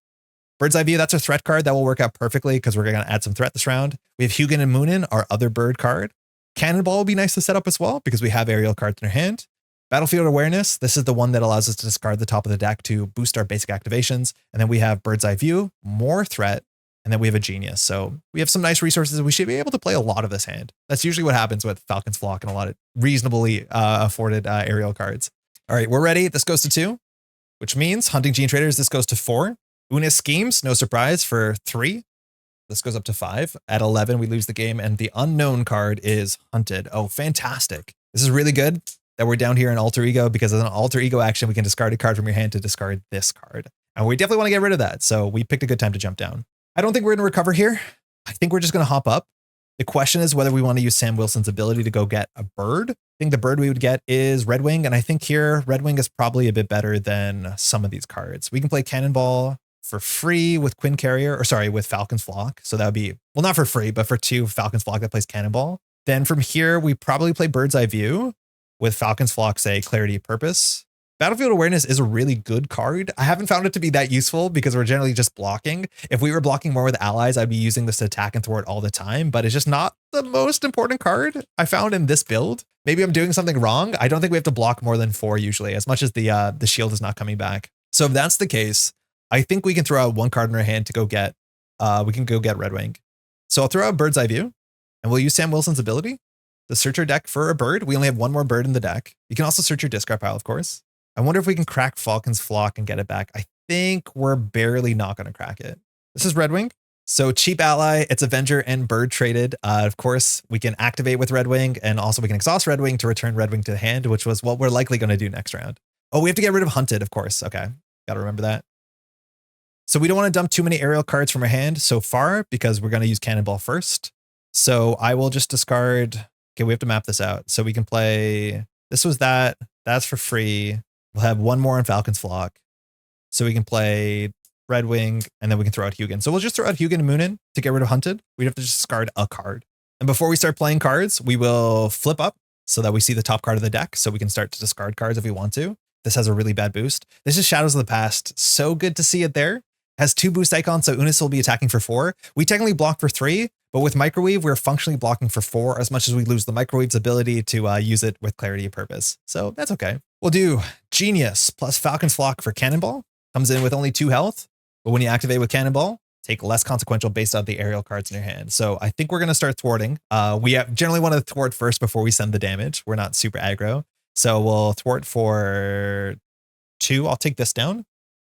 Bird's Eye View, that's a threat card. That will work out perfectly because we're going to add some threat this round. We have Hugin and Moonin, our other bird card. Cannonball will be nice to set up as well because we have aerial cards in our hand. Battlefield Awareness, this is the one that allows us to discard the top of the deck to boost our basic activations. And then we have Bird's Eye View, more threat. And then we have a Genius. So we have some nice resources. We should be able to play a lot of this hand. That's usually what happens with Falcon's Flock and a lot of reasonably afforded aerial cards. All right, we're ready. This goes to 2, which means Hunting Gene Traders, this goes to 4. Unus Schemes, no surprise, for 3. This goes up to 5. At 11, we lose the game. And the unknown card is Hunted. Oh, fantastic. This is really good that we're down here in Alter Ego because as an Alter Ego action, we can discard a card from your hand to discard this card. And we definitely want to get rid of that. So we picked a good time to jump down. I don't think we're going to recover here. I think we're just going to hop up. The question is whether we want to use Sam Wilson's ability to go get a bird. I think the bird we would get is Red Wing. And I think here Red Wing is probably a bit better than some of these cards. We can play Cannonball for free with Queen Carrier, or sorry, with Falcon's Flock. So that would be, well, not for free, but for 2 Falcon's Flock that plays Cannonball. Then from here, we probably play Bird's Eye View with Falcon's Flock, say Clarity of Purpose. Battlefield Awareness is a really good card. I haven't found it to be that useful because we're generally just blocking. If we were blocking more with allies, I'd be using this to attack and thwart all the time, but it's just not the most important card I found in this build. Maybe I'm doing something wrong. I don't think we have to block more than 4 usually, as much as the shield is not coming back. So if that's the case, I think we can throw out 1 card in our hand to go get, we can go get Red Wing. So I'll throw out Bird's Eye View, and we'll use Sam Wilson's ability to search our deck for a bird. We only have 1 more bird in the deck. You can also search your discard pile, of course. I wonder if we can crack Falcon's Flock and get it back. I think we're barely not going to crack it. This is Red Wing. So cheap ally, it's Avenger and Bird traded. Of course, we can activate with Red Wing, and also we can exhaust Red Wing to return Red Wing to the hand, which was what we're likely going to do next round. Oh, we have to get rid of Hunted, of course. Okay, got to remember that. So we don't want to dump too many aerial cards from our hand so far because we're going to use Cannonball first. So I will just discard. Okay, we have to map this out. So we can play, this was that, that's for free. We'll have 1 more on Falcon's Flock. So we can play Red Wing, and then we can throw out Hugin. So we'll just throw out Hugin and Moonin to get rid of Hunted. We'd have to just discard a card. And before we start playing cards, we will flip up so that we see the top card of the deck, so we can start to discard cards if we want to. This has a really bad boost. This is Shadows of the Past. So good to see it there. Has 2 boost icons, so Unus will be attacking for 4. We technically block for 3, but with Microwave, we're functionally blocking for 4 as much as we lose the Microwave's ability to use it with Clarity of Purpose. So that's okay. We'll do Genius plus Falcon's Flock for Cannonball. Comes in with only 2 health, but when you activate with Cannonball, take less consequential based on the aerial cards in your hand. So I think we're going to start thwarting. We generally want to thwart first before we send the damage. We're not super aggro. So we'll thwart for 2. I'll take this down.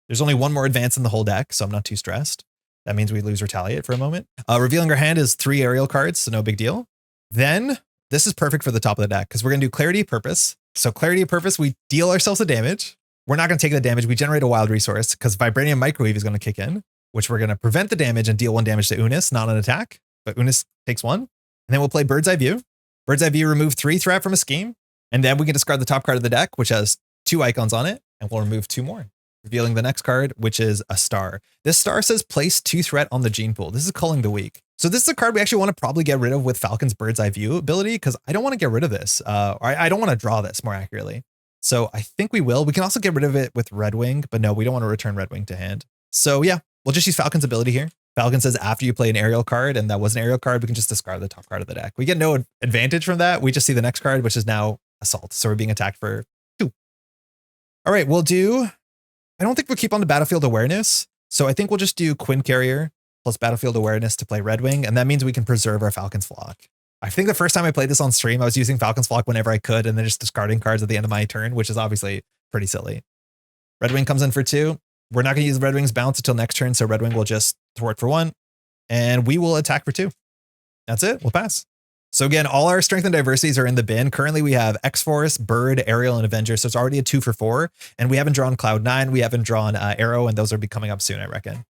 There's only 1 more advance in the whole deck, so I'm not too stressed. That means we lose Retaliate for a moment. Revealing our hand is 3 aerial cards, so no big deal. Then this is perfect for the top of the deck because we're going to do Clarity of Purpose. So Clarity of Purpose, we deal ourselves the damage. We're not going to take the damage. We generate a wild resource because Vibranium Microwave is going to kick in, which we're going to prevent the damage and deal 1 damage to Unus, not an attack, but Unus takes 1. And then we'll play Bird's Eye View. Bird's Eye View, remove 3 threat from a scheme. And then we can discard the top card of the deck, which has 2 icons on it, and we'll remove 2 more. Revealing the next card, which is a star. This star says place 2 threat on the gene pool. This is Culling the Weak. So this is a card we actually want to probably get rid of with Falcon's Bird's Eye View ability because I don't want to get rid of this. Or I don't want to draw this more accurately. So I think we will. We can also get rid of it with Red Wing, but no, we don't want to return Red Wing to hand. So yeah, we'll just use Falcon's ability here. Falcon says after you play an aerial card, and that was an aerial card, we can just discard the top card of the deck. We get no advantage from that. We just see the next card, which is now Assault. So we're being attacked for 2. All right, we'll do... I don't think we'll keep on the Battlefield Awareness. So I think we'll just do Quinn Carrier plus Battlefield Awareness to play Red Wing. And that means we can preserve our Falcon's Flock. I think the first time I played this on stream, I was using Falcon's Flock whenever I could and then just discarding cards at the end of my turn, which is obviously pretty silly. Red Wing comes in for 2. We're not going to use Red Wing's bounce until next turn. So Red Wing will just thwart for 1 and we will attack for 2. That's it. We'll pass. So again, all our strength and diversities are in the bin. Currently, we have X-Force, Bird, Aerial, and Avenger. So it's already a 2 for 4. And we haven't drawn Cloud9. We haven't drawn Arrow, and those will be coming up soon, I reckon.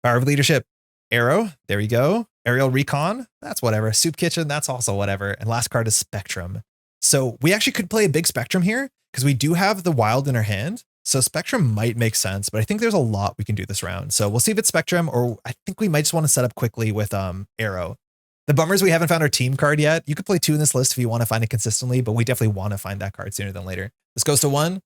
Power of Leadership, Arrow. There you go. Aerial Recon. That's whatever. Soup Kitchen. That's also whatever. And last card is Spectrum. So we actually could play a big Spectrum here because we do have the Wild in our hand. So Spectrum might make sense, but I think there's a lot we can do this round. So we'll see if it's Spectrum, or I think we might just want to set up quickly with Arrow. The bummer is we haven't found our team card yet. You could play 2 in this list if you want to find it consistently, but we definitely want to find that card sooner than later. This goes to 1.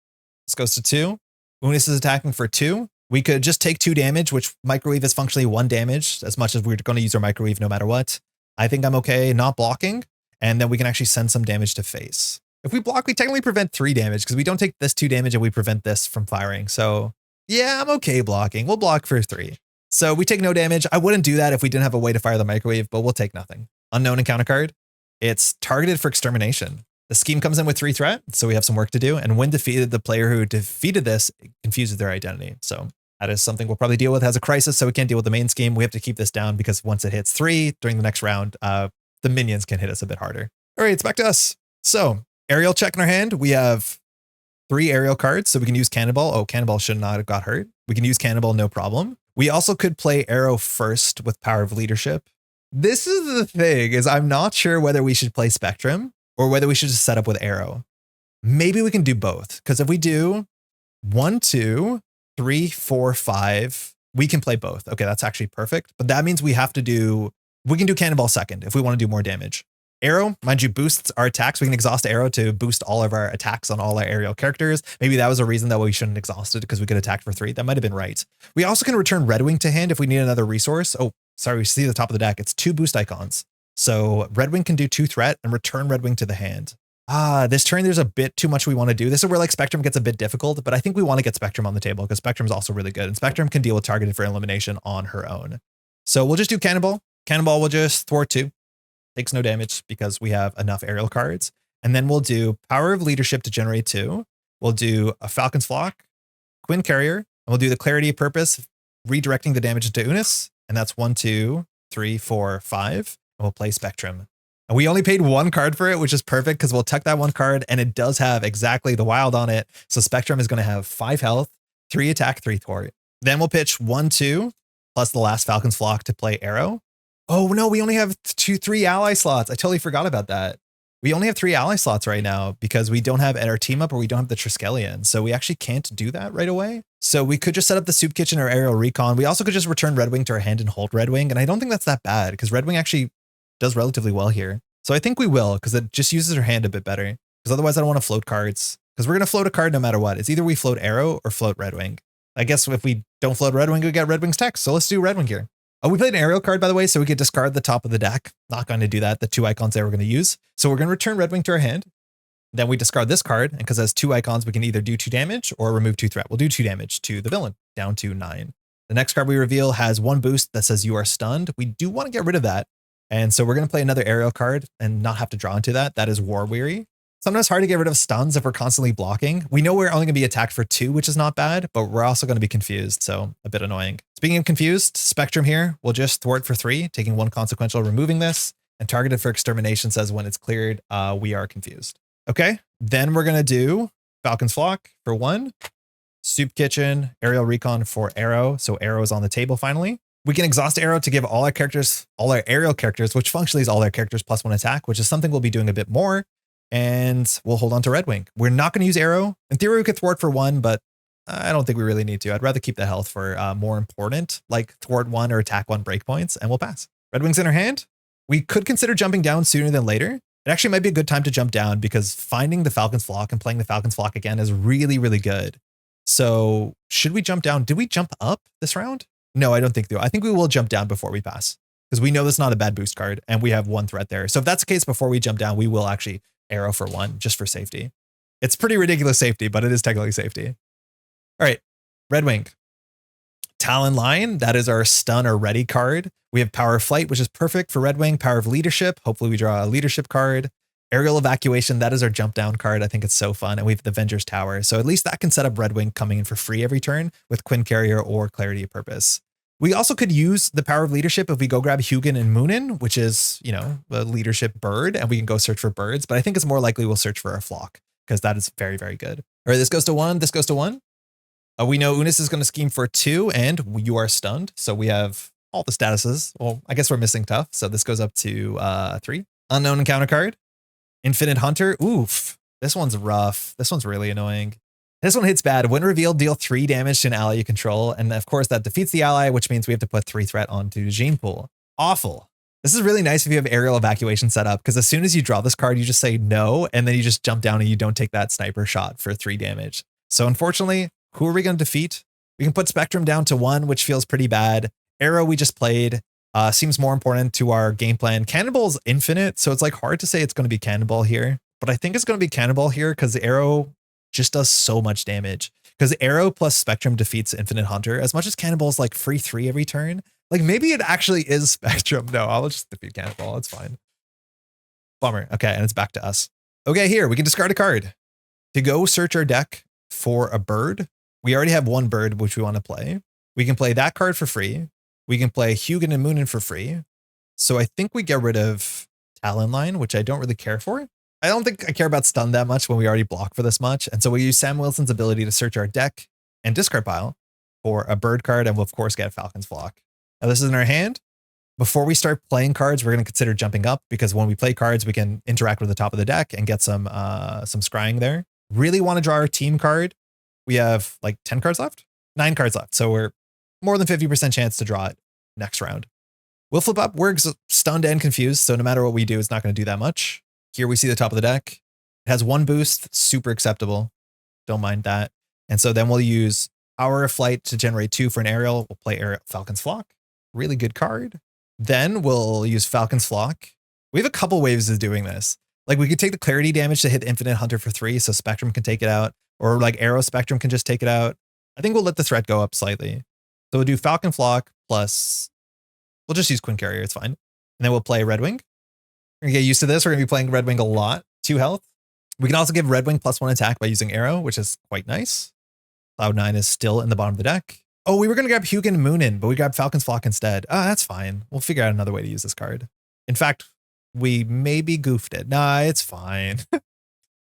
This goes to 2. Unus is attacking for 2. We could just take 2 damage, which Microwave is functionally 1 damage, as much as we're going to use our Microwave no matter what. I think I'm okay not blocking, and then we can actually send some damage to face. If we block, we technically prevent 3 damage because we don't take this 2 damage and we prevent this from firing. So yeah, I'm okay blocking. We'll block for 3. So we take no damage. I wouldn't do that if we didn't have a way to fire the Microwave, but we'll take nothing. Unknown encounter card. It's targeted for extermination. The scheme comes in with 3 threat, so we have some work to do. And when defeated, the player who defeated this confuses their identity. So that is something we'll probably deal with as a crisis, so we can't deal with the main scheme. We have to keep this down because once it hits 3 during the next round, the minions can hit us a bit harder. All right, it's back to us. So aerial check in our hand. We have 3 aerial cards, so we can use Cannonball. Oh, Cannonball should not have got hurt. We can use Cannonball, no problem. We also could play Arrow first with Power of Leadership. This is the thing, is I'm not sure whether we should play Spectrum or whether we should just set up with Arrow. Maybe we can do both, because if we do 1, 2, 3, 4, 5, we can play both. Okay, that's actually perfect. But that means we can do Cannonball second if we want to do more damage. Arrow, mind you, boosts our attacks. We can exhaust Arrow to boost all of our attacks on all our aerial characters. Maybe that was a reason that we shouldn't exhaust it because we could attack for 3. That might have been right. We also can return Red Wing to hand if we need another resource. Oh, sorry, we see the top of the deck. It's 2 boost icons. So Red Wing can do 2 threat and return Red Wing to the hand. This turn, there's a bit too much we want to do. This is where like Spectrum gets a bit difficult, but I think we want to get Spectrum on the table because Spectrum is also really good. And Spectrum can deal with targeted for elimination on her own. So we'll just do Cannonball. Cannonball will just thwart 2. Takes no damage because we have enough aerial cards. And then we'll do Power of Leadership to generate 2. We'll do a Falcon's Flock, Quinn Carrier, and we'll do the Clarity of Purpose, redirecting the damage into Unus. And that's 1, 2, 3, 4, 5. And we'll play Spectrum. And we only paid 1 card for it, which is perfect because we'll tuck that 1 card and it does have exactly the Wild on it. So Spectrum is going to have 5 health, 3 attack, 3 thwart. Then we'll pitch 1, 2, plus the last Falcon's Flock to play Arrow. Oh no, we only have 3 ally slots. I totally forgot about that. We only have 3 ally slots right now because we don't have our team up or we don't have the Triskelion. So we actually can't do that right away. So we could just set up the Soup Kitchen or Aerial Recon. We also could just return Red Wing to our hand and hold Red Wing. And I don't think that's that bad because Red Wing actually does relatively well here. So I think we will because it just uses her hand a bit better. Because otherwise I don't want to float cards because we're going to float a card no matter what. It's either we float Arrow or float Red Wing. I guess if we don't float Red Wing, we get Red Wing's text. So let's do Red Wing here. Oh, we played an aerial card, by the way, so we could discard the top of the deck. Not going to do that. The 2 icons there we're going to use. So we're going to return Red Wing to our hand. Then we discard this card. And because it has 2 icons, we can either do 2 damage or remove 2 threat. We'll do 2 damage to the villain, down to 9. The next card we reveal has 1 boost that says you are stunned. We do want to get rid of that. And so we're going to play another aerial card and not have to draw into that. That is War Weary. Sometimes hard to get rid of stuns if we're constantly blocking. We know we're only going to be attacked for 2, which is not bad, but we're also going to be confused, so a bit annoying. Speaking of confused, Spectrum here will just thwart for 3, taking 1 consequential, removing this, and targeted for extermination says when it's cleared, we are confused. Okay, then we're going to do Falcon's Flock for 1, Soup Kitchen, Aerial Recon for Arrow, so Arrow is on the table finally. We can exhaust Arrow to give all our characters, all our aerial characters, which functionally is all our characters plus 1 attack, which is something we'll be doing a bit more. And we'll hold on to Red Wing. We're not going to use Arrow. In theory, we could thwart for 1, but I don't think we really need to. I'd rather keep the health for more important, like thwart 1 or attack 1 breakpoints, and we'll pass. Red Wing's in our hand. We could consider jumping down sooner than later. It actually might be a good time to jump down because finding the Falcon's Flock and playing the Falcon's Flock again is really, really good. So should we jump down? Did we jump up this round? No, I don't think so. I think we will jump down before we pass because we know that's not a bad boost card and we have 1 threat there. So if that's the case, before we jump down, we will actually Arrow for 1 just for safety. It's pretty ridiculous safety, but it is technically safety. All right, Red Wing. Talon Line, that is our stun or ready card. We have Power of Flight, which is perfect for Red Wing. Power of Leadership, hopefully we draw a leadership card. Aerial Evacuation, that is our jump down card. I think it's so fun. And we have the Avengers Tower. So at least that can set up Red Wing coming in for free every turn with Quinn Carrier or Clarity of Purpose. We also could use the Power of Leadership if we go grab Hugin and Moonin, which is, you know, a leadership bird, and we can go search for birds. But I think it's more likely we'll search for a flock because that is very, very good. All right, this goes to 1. This goes to 1. We know Unus is going to scheme for 2 and you are stunned. So we have all the statuses. Well, I guess we're missing tough. So this goes up to 3. Unknown encounter card. Infinite Hunter. Oof. This one's rough. This one's really annoying. This one hits bad. When revealed, deal 3 damage to an ally you control. And of course, that defeats the ally, which means we have to put 3 threat onto Gene Pool. Awful. This is really nice if you have aerial evacuation set up, because as soon as you draw this card, you just say no, and then you just jump down and you don't take that sniper shot for 3 damage. So unfortunately, who are we going to defeat? We can put Spectrum down to 1, which feels pretty bad. Arrow we just played seems more important to our game plan. Cannonball's infinite, so it's like hard to say it's going to be Cannonball here. But I think it's going to be Cannonball here because the Arrow just does so much damage. Because Arrow plus Spectrum defeats Infinite Hunter. As much as Cannonball's like free 3 every turn, like maybe it actually is Spectrum. No, I'll just defeat Cannonball. It's fine. Bummer. Okay, and it's back to us. Okay, here, we can discard a card. To go search our deck for a bird, we already have 1 bird which we want to play. We can play that card for free. We can play Hugin and Moonin for free. So I think we get rid of Talon Line, which I don't really care for. I don't think I care about stun that much when we already block for this much. And so we use Sam Wilson's ability to search our deck and discard pile for a bird card. And we'll of course get Falcon's Flock. Now this is in our hand. Before we start playing cards, we're going to consider jumping up because when we play cards, we can interact with the top of the deck and get some scrying there. Really want to draw our team card. We have like 10 cards left, 9 cards left. So we're more than 50% chance to draw it next round. We'll flip up. We're stunned and confused, so no matter what we do, it's not going to do that much. Here we see the top of the deck. It has 1 boost, super acceptable. Don't mind that. And so then we'll use Power of Flight to generate 2 for an aerial. We'll play Falcon's Flock. Really good card. Then we'll use Falcon's Flock. We have a couple ways of doing this. Like we could take the clarity damage to hit Infinite Hunter for 3, so Spectrum can take it out. Or like Arrow Spectrum can just take it out. I think we'll let the threat go up slightly. So we'll do Falcon Flock plus, we'll just use Quinn Carrier, it's fine. And then we'll play Red Wing. We're gonna get used to this. We're gonna be playing Red Wing a lot. 2 health. We can also give Red Wing +1 attack by using Arrow, which is quite nice. Cloud9 is still in the bottom of the deck. Oh, we were gonna grab Hugin and Moonin, but we grabbed Falcon's Flock instead. Oh, that's fine. We'll figure out another way to use this card. In fact, we maybe goofed it. Nah, it's fine.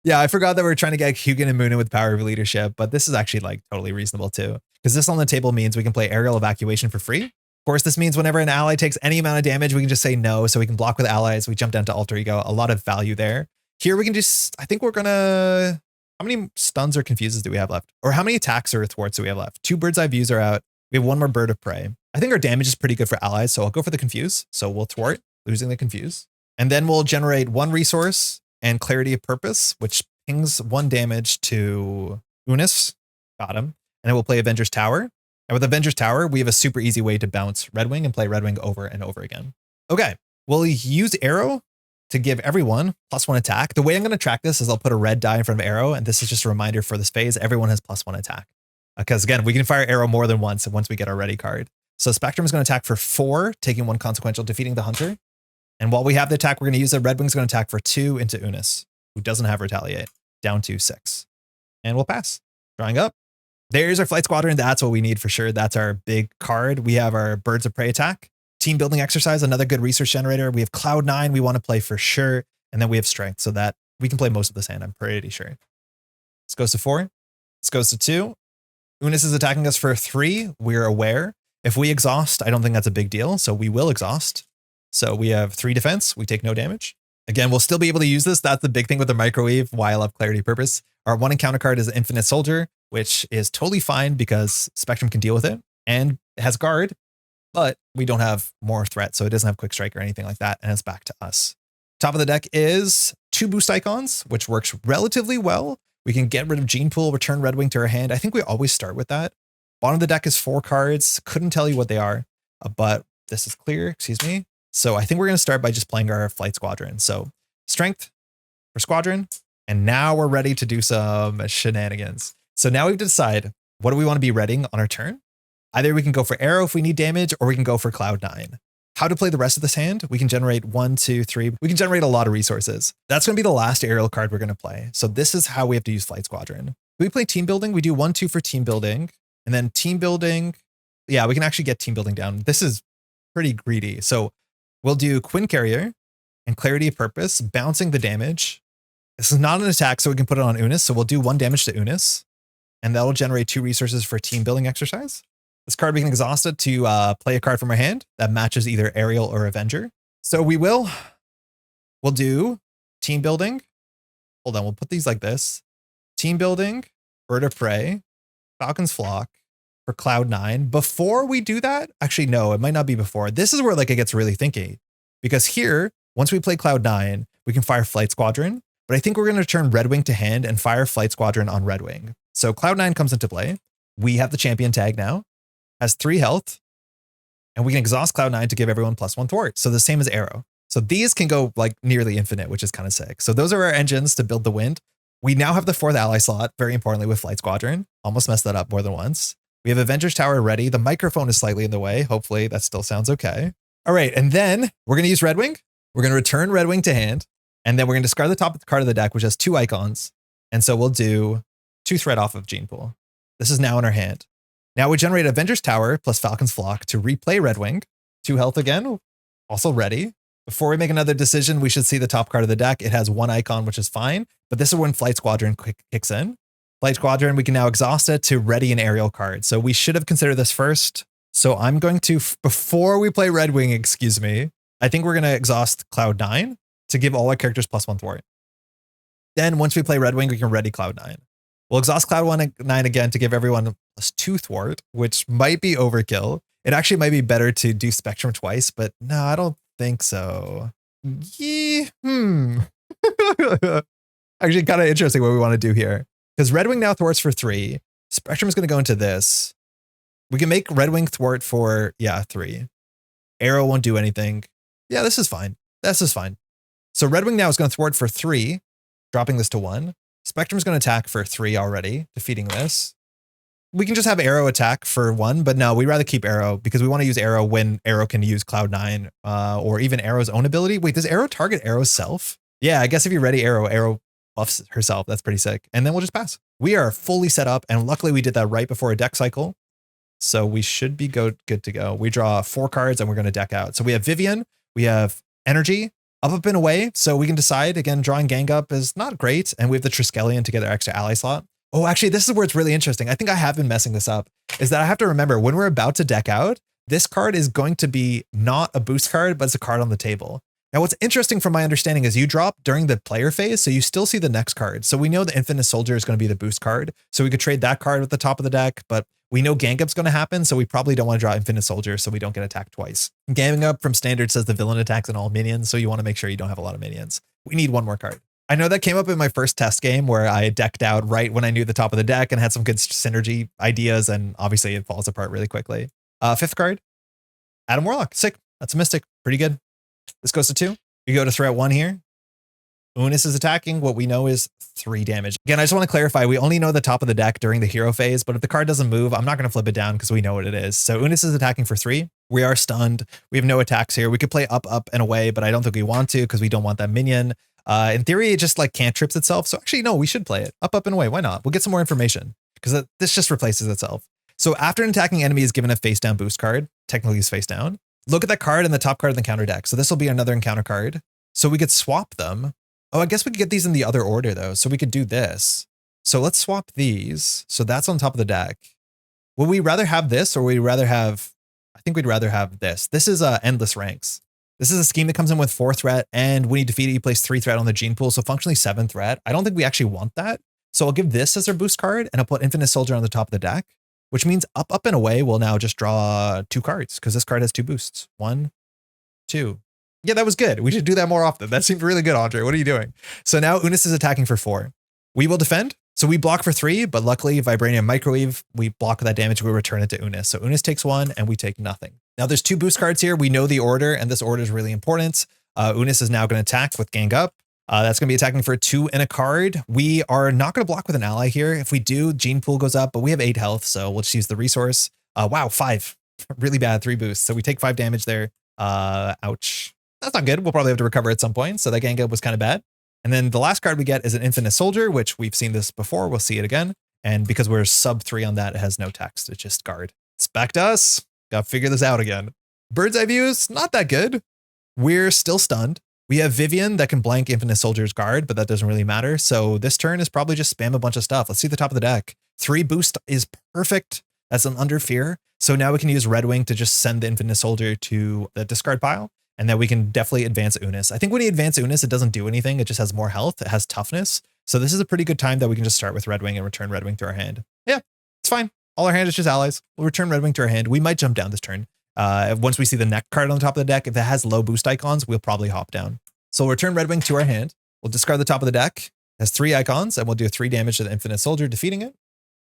Yeah, I forgot that we were trying to get Hugin and Moonin with Power of Leadership, but this is actually like totally reasonable too. Because this on the table means we can play Aerial Evacuation for free. Of course, this means whenever an ally takes any amount of damage, we can just say no. So we can block with allies. We jump down to Alter Ego. A lot of value there. Here we can just, I think we're gonna, how many stuns or confuses do we have left? Or how many attacks or thwarts do we have left? 2 Bird's Eye Views are out. We have 1 more Bird of Prey. I think our damage is pretty good for allies. So I'll go for the Confuse. So we'll thwart, losing the Confuse. And then we'll generate 1 resource and Clarity of Purpose, which pings 1 damage to Unus. Got him. And then we'll play Avenger's Tower. And with Avenger's Tower, we have a super easy way to bounce Red Wing and play Red Wing over and over again. Okay, we'll use Arrow to give everyone +1 attack. The way I'm going to track this is I'll put a red die in front of Arrow, and this is just a reminder for this phase, everyone has +1 attack. Because again, we can fire Arrow more than once we get our ready card. So Spectrum is going to attack for 4, taking 1 consequential, defeating the Hunter. And while we have the attack, we're going to use the Red Wing's going to attack for 2 into Unus, who doesn't have Retaliate, down to 6. And we'll pass. Drawing up. There's our Flight Squadron. That's what we need for sure. That's our big card. We have our Birds of Prey attack. Team building exercise, another good resource generator. We have Cloud9 we want to play for sure. And then we have Strength so that we can play most of this hand, I'm pretty sure. This goes to 4. This goes to 2. Unus is attacking us for 3. We're aware. If we exhaust, I don't think that's a big deal. So we will exhaust. So we have 3 defense. We take no damage. Again, we'll still be able to use this. That's the big thing with the Microwave, why I love Clarity of Purpose. Our 1 encounter card is Infinite Soldier, which is totally fine because Spectrum can deal with it and it has guard, but we don't have more threat. So it doesn't have quick strike or anything like that. And it's back to us. Top of the deck is 2 boost icons, which works relatively well. We can get rid of Gene Pool, return Red Wing to our hand. I think we always start with that. Bottom of the deck is 4 cards. Couldn't tell you what they are, but this is clear, excuse me. So I think we're going to start by just playing our Flight Squadron. So Strength for Squadron. And now we're ready to do some shenanigans. So now we have to decide, what do we want to be readying on our turn? Either we can go for Arrow if we need damage, or we can go for Cloud9. How to play the rest of this hand? We can generate 1, 2, 3. We can generate a lot of resources. That's going to be the last aerial card we're going to play. So this is how we have to use Flight Squadron. Do we play team building? We do 1, 2 for team building. And then team building. Yeah, we can actually get team building down. This is pretty greedy. So we'll do Quinn Carrier and Clarity of Purpose, bouncing the damage. This is not an attack, so we can put it on Unus. So we'll do 1 damage to Unus. And that'll generate 2 resources for team building exercise. This card we can exhaust it to play a card from our hand that matches either Aerial or Avenger. So we'll do team building. Hold on, we'll put these like this. Team building, Bird of Prey, Falcon's Flock for Cloud9. Before we do that, actually, no, it might not be before. This is where like it gets really thinky, because here, once we play Cloud9, we can fire Flight Squadron, but I think we're going to turn Red Wing to hand and fire Flight Squadron on Red Wing. So Cloud9 comes into play. We have the champion tag now, has 3 health, and we can exhaust Cloud9 to give everyone +1 thwart. So the same as Arrow. So these can go like nearly infinite, which is kind of sick. So those are our engines to build the wind. We now have the 4th ally slot, very importantly, with Flight Squadron. Almost messed that up more than once. We have Avenger's Tower ready. The microphone is slightly in the way. Hopefully that still sounds okay. All right, and then we're going to use Red Wing. We're going to return Red Wing to hand, and then we're going to discard the top card of the deck, which has 2 icons. And so we'll do 2 threat off of Gene Pool. This is now in our hand. Now we generate Avenger's Tower plus Falcon's Flock to replay Red Wing. 2 health again, also ready. Before we make another decision, we should see the top card of the deck. It has 1 icon, which is fine, but this is when Flight Squadron kicks in. Flight Squadron, we can now exhaust it to ready an aerial card. So we should have considered this first. So I'm going to, before we play Red Wing, excuse me, I think we're going to exhaust Cloud9 to give all our characters +1 thwart. Then once we play Red Wing, we can ready Cloud9. We'll exhaust Cloud9 again to give everyone +2 thwart, which might be overkill. It actually might be better to do Spectrum twice, but no, I don't think so. Yeah, Actually, kind of interesting what we want to do here. Because Red Wing now thwarts for 3. Spectrum is going to go into this. We can make Red Wing thwart for, 3. Arrow won't do anything. Yeah, this is fine. This is fine. So Red Wing now is going to thwart for 3, dropping this to 1. Spectrum is going to attack for 3 already, defeating this. We can just have Arrow attack for 1, but no, we'd rather keep Arrow because we want to use Arrow when Arrow can use Cloud9 or even Arrow's own ability. Wait, does Arrow target Arrow's self? Yeah, I guess if you ready Arrow, Arrow buffs herself. That's pretty sick. And then we'll just pass. We are fully set up, and luckily we did that right before a deck cycle. So we should be good to go. We draw 4 cards and we're going to deck out. So we have Vivian, we have Energy, up, and away. So we can decide, again, drawing Gang Up is not great. And we have the Triskelion to get our extra ally slot. Oh, actually, this is where it's really interesting. I think I have been messing this up, is that I have to remember when we're about to deck out, this card is going to be not a boost card, but it's a card on the table. Now, what's interesting from my understanding is you drop during the player phase, so you still see the next card. So we know the Infinite Soldier is going to be the boost card. So we could trade that card at the top of the deck, but we know Gang Up's going to happen, so we probably don't want to draw Infinite Soldier so we don't get attacked twice. Gang Up from standard says the villain attacks on all minions, so you want to make sure you don't have a lot of minions. We need 1 more card. I know that came up in my first test game where I decked out right when I knew the top of the deck and had some good synergy ideas, and obviously it falls apart really quickly. 5th card, Adam Warlock, sick. That's a Mystic, pretty good. This goes to 2. You go to threat 1 here. Unus is attacking. What we know is 3 damage. Again, I just want to clarify, we only know the top of the deck during the hero phase, but if the card doesn't move, I'm not going to flip it down because we know what it is. So Unus is attacking for 3. We are stunned. We have no attacks here. We could play up, and away, but I don't think we want to because we don't want that minion. In theory, it just like cantrips itself. So actually, no, we should play it. Up, and away. Why not? We'll get some more information because this just replaces itself. So after an attacking enemy is given a face down boost card, technically it's face down, look at that card and the top card in the counter deck. So this will be another encounter card. So we could swap them. Oh, I guess we could get these in the other order though. So we could do this. So let's swap these. So that's on top of the deck. Would we rather have this or would we rather have, I think we'd rather have this. This is Endless Ranks. This is a scheme that comes in with 4 threat, and when you defeat it, you place 3 threat on the gene pool. So functionally 7 threat. I don't think we actually want that. So I'll give this as our boost card and I'll put Infinite Soldier on the top of the deck, which means up, and away will now just draw 2 cards because this card has 2 boosts. 1, 2. Yeah, that was good. We should do that more often. That seemed really good, Andre. What are you doing? So now Unus is attacking for 4. We will defend. So we block for 3, but luckily Vibranium Microwave, we block that damage. We return it to Unus. So Unus takes 1 and we take nothing. Now there's 2 boost cards here. We know the order and this order is really important. Unus is now going to attack with Gang Up. That's going to be attacking for 2 and a card. We are not going to block with an ally here. If we do, Gene Pool goes up, but we have 8 health. So we'll just use the resource. Wow, 5. Really bad, 3 boosts. So we take 5 damage there. Ouch. That's not good. We'll probably have to recover at some point. So that Gang Up was kind of bad. And then the last card we get is an Infinite Soldier, which we've seen this before. We'll see it again. And because we're sub 3 on that, it has no text. It's just guard. It's back to us. Got to figure this out again. Bird's eye view is not that good. We're still stunned. We have Vivian that can blank Infinite Soldier's guard, but that doesn't really matter. So this turn is probably just spam a bunch of stuff. Let's see the top of the deck. 3 boost is perfect. That's an under fear. So now we can use Red Wing to just send the Infinite Soldier to the discard pile. And then we can definitely advance Unus. I think when you advance Unus, it doesn't do anything. It just has more health. It has toughness. So this is a pretty good time that we can just start with Red Wing and return Red Wing to our hand. Yeah, it's fine. All our hand is just allies. We'll return Red Wing to our hand. We might jump down this turn. Once we see the next card on the top of the deck, if it has low boost icons, we'll probably hop down. So we'll return Red Wing to our hand. We'll discard the top of the deck. It has 3 icons, and we'll do 3 damage to the Infinite Soldier, defeating it.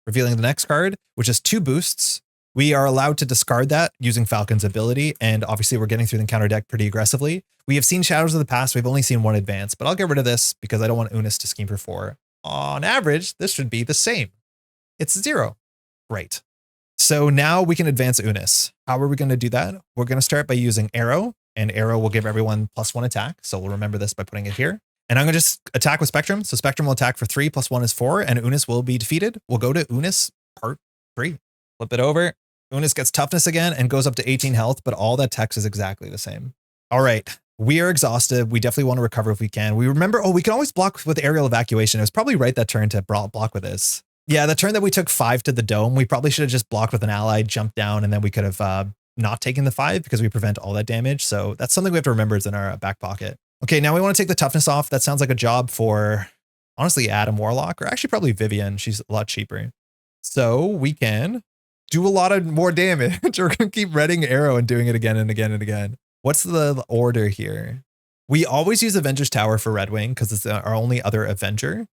Revealing the next card, which is 2 boosts. We are allowed to discard that using Falcon's ability, and obviously we're getting through the encounter deck pretty aggressively. We have seen Shadows of the Past. We've only seen 1 advance, but I'll get rid of this because I don't want Unus to scheme for 4. On average, this should be the same. It's 0. Great. So now we can advance Unus. How are we going to do that? We're going to start by using Arrow, and Arrow will give everyone +1 attack. So we'll remember this by putting it here. And I'm going to just attack with Spectrum. So Spectrum will attack for 3, +1 is 4, and Unus will be defeated. We'll go to Unus part 3. Flip it over. Unus gets toughness again and goes up to 18 health, but all that text is exactly the same. All right. We are exhausted. We definitely want to recover if we can. We remember, we can always block with aerial evacuation. It was probably right that turn to block with this. Yeah, the turn that we took 5 to the dome, we probably should have just blocked with an ally, jumped down, and then we could have not taken the 5 because we prevent all that damage. So that's something we have to remember is in our back pocket. Okay, now we want to take the toughness off. That sounds like a job for, honestly, Adam Warlock, or actually probably Vivian. She's a lot cheaper. So we can do a lot of more damage. We're going to keep readying arrow and doing it again and again and again. What's the order here? We always use Avenger's Tower for Red Wing because it's our only other Avenger.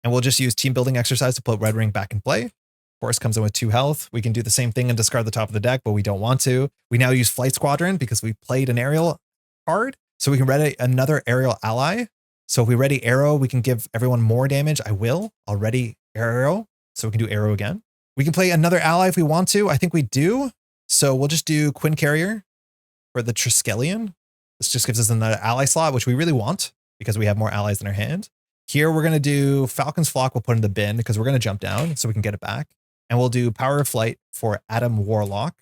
And we'll just use team building exercise to put Red Wing back in play. Of course, comes in with 2 health. We can do the same thing and discard the top of the deck, but we don't want to. We now use Flight Squadron because we played an aerial card. So we can ready another aerial ally. So if we ready arrow, we can give everyone more damage. I will. I'll ready arrow. So we can do arrow again. We can play another ally if we want to. I think we do. So we'll just do Quinn Carrier for the Triskelion. This just gives us another ally slot, which we really want because we have more allies in our hand. Here, we're going to do Falcon's Flock. We'll put in the bin because we're going to jump down so we can get it back. And we'll do Power of Flight for Adam Warlock.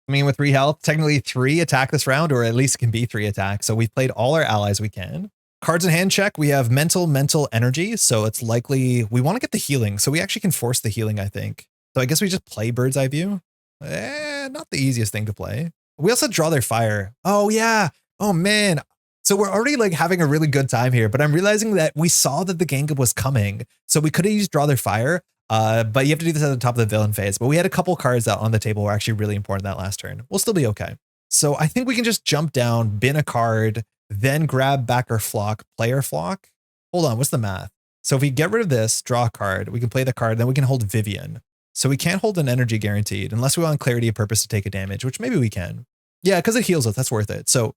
I mean, with 3 health, technically 3 attack this round, or at least it can be 3 attack. So we've played all our allies we can. Cards in hand check. We have mental energy. So it's likely we want to get the healing. So we actually can force the healing, I think. So I guess we just play Bird's Eye View. Not the easiest thing to play. We also draw their fire. Oh, yeah. Oh, man. So we're already like having a really good time here, but I'm realizing that we saw that the Gangup was coming. So we could have used Draw Their Fire, but you have to do this at the top of the villain phase. But we had a couple cards that on the table were actually really important that last turn. We'll still be okay. So I think we can just jump down, bin a card, then grab back our flock, play our flock. Hold on, what's the math? So if we get rid of this, draw a card, we can play the card, then we can hold Vivian. So we can't hold an energy guaranteed unless we want Clarity of Purpose to take a damage, which maybe we can. Yeah, because it heals us, that's worth it. So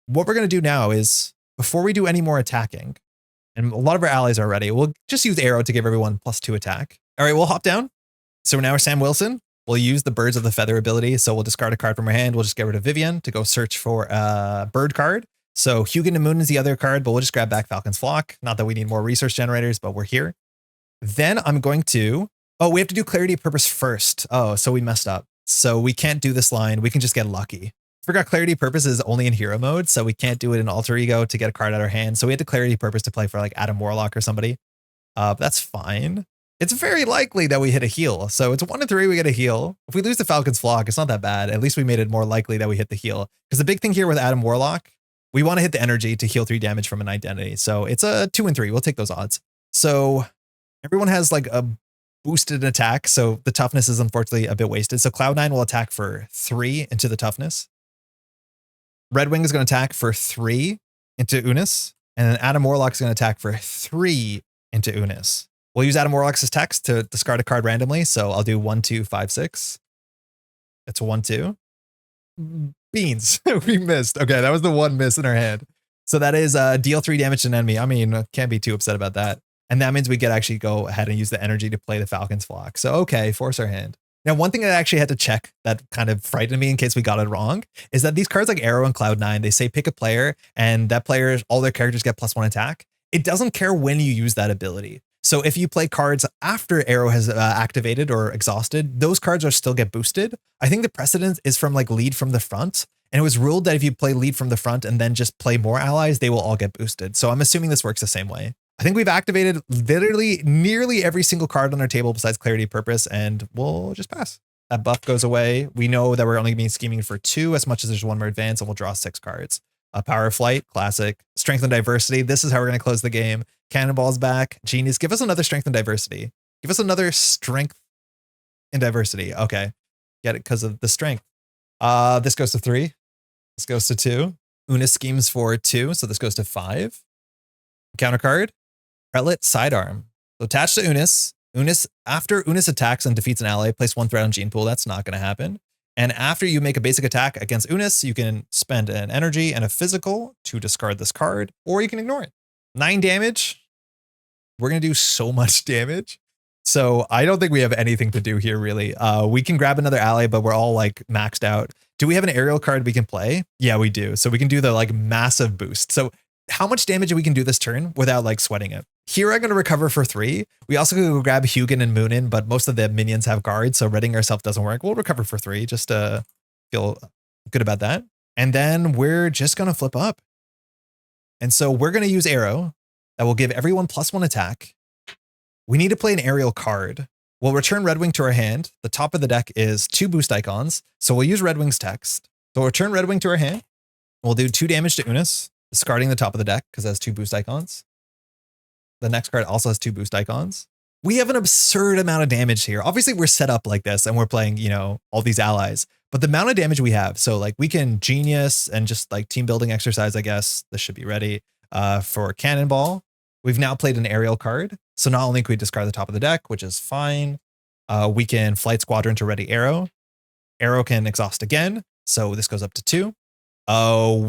what we're going to do now is, before we do any more attacking, and a lot of our allies are ready, we'll just use arrow to give everyone +2 attack. All right, we'll hop down. So now we're Sam Wilson. We'll use the Birds of the Feather ability. So we'll discard a card from our hand. We'll just get rid of Vivian to go search for a bird card. So Hugin and Moon is the other card, but we'll just grab back Falcon's Flock. Not that we need more resource generators, but we're here. Then I'm going to, oh, we have to do Clarity of Purpose first. Oh, so we messed up. So we can't do this line. We can just get lucky. Forgot Clarity Purpose is only in hero mode, so we can't do it in alter ego to get a card out of our hand. So we had to Clarity Purpose to play for like Adam Warlock or somebody. But that's fine. It's very likely that we hit a heal. So it's 1 in 3, we get a heal. If we lose the Falcon's Flock, it's not that bad. At least we made it more likely that we hit the heal. Because the big thing here with Adam Warlock, we want to hit the energy to heal 3 damage from an identity. So it's a 2 in 3. We'll take those odds. So everyone has like a boosted attack. So the toughness is unfortunately a bit wasted. So Cloud9 will attack for 3 into the toughness. Red Wing is going to attack for 3 into Unus, and then Adam Warlock is going to attack for 3 into Unus. We'll use Adam Warlock's text to discard a card randomly, so I'll do 1, 2, 5, 6. It's a 1, 2. Beans. We missed. Okay, that was the 1 miss in our hand. So that is deal 3 damage to an enemy. I mean, can't be too upset about that. And that means we get actually go ahead and use the energy to play the Falcon's Flock. So okay, force our hand. Now, one thing that I actually had to check that kind of frightened me in case we got it wrong is that these cards like Arrow and Cloud9, they say pick a player and that player, all their characters get +1 attack. It doesn't care when you use that ability. So if you play cards after Arrow has activated or exhausted, those cards are still get boosted. I think the precedent is from like Lead from the Front. And it was ruled that if you play Lead from the Front and then just play more allies, they will all get boosted. So I'm assuming this works the same way. I think we've activated literally nearly every single card on our table besides Clarity of Purpose, and we'll just pass. That buff goes away. We know that we're only being scheming for 2 as much as there's 1 more advance, and we'll draw 6 cards. Power of Flight, classic. Strength and Diversity. This is how we're going to close the game. Cannonball's back. Genius. Give us another Strength and Diversity. Give us another Strength and Diversity. Okay. Get it because of the strength. This goes to 3. This goes to 2. Unus schemes for 2, so this goes to 5. Counter card. Prelate Sidearm. So attached to Unus. After Unus attacks and defeats an ally, place 1 threat on Gene Pool. That's not going to happen. And after you make a basic attack against Unus, you can spend an energy and a physical to discard this card, or you can ignore it. 9 damage. We're going to do so much damage. So I don't think we have anything to do here, really. We can grab another ally, but we're all like maxed out. Do we have an aerial card we can play? Yeah, we do. So we can do the like massive boost. So how much damage we can do this turn without like sweating it? Here I'm going to recover for 3. We also can go grab Hugin and Moonin, but most of the minions have guards, so readying ourselves doesn't work. We'll recover for 3 just to feel good about that. And then we're just going to flip up. And so we're going to use Arrow that will give everyone +1 attack. We need to play an aerial card. We'll return Red Wing to our hand. The top of the deck is 2 boost icons. So we'll use Red Wing's text. So we'll return Red Wing to our hand. We'll do 2 damage to Unus, discarding the top of the deck because it has 2 boost icons. The next card also has 2 boost icons. We have an absurd amount of damage here. Obviously, we're set up like this and we're playing, you know, all these allies, but the amount of damage we have. So like we can genius and just like team building exercise, I guess. This should be ready for Cannonball. We've now played an aerial card. So not only can we discard the top of the deck, which is fine. We can flight Squadron to ready arrow. Arrow can exhaust again. So this goes up to 2.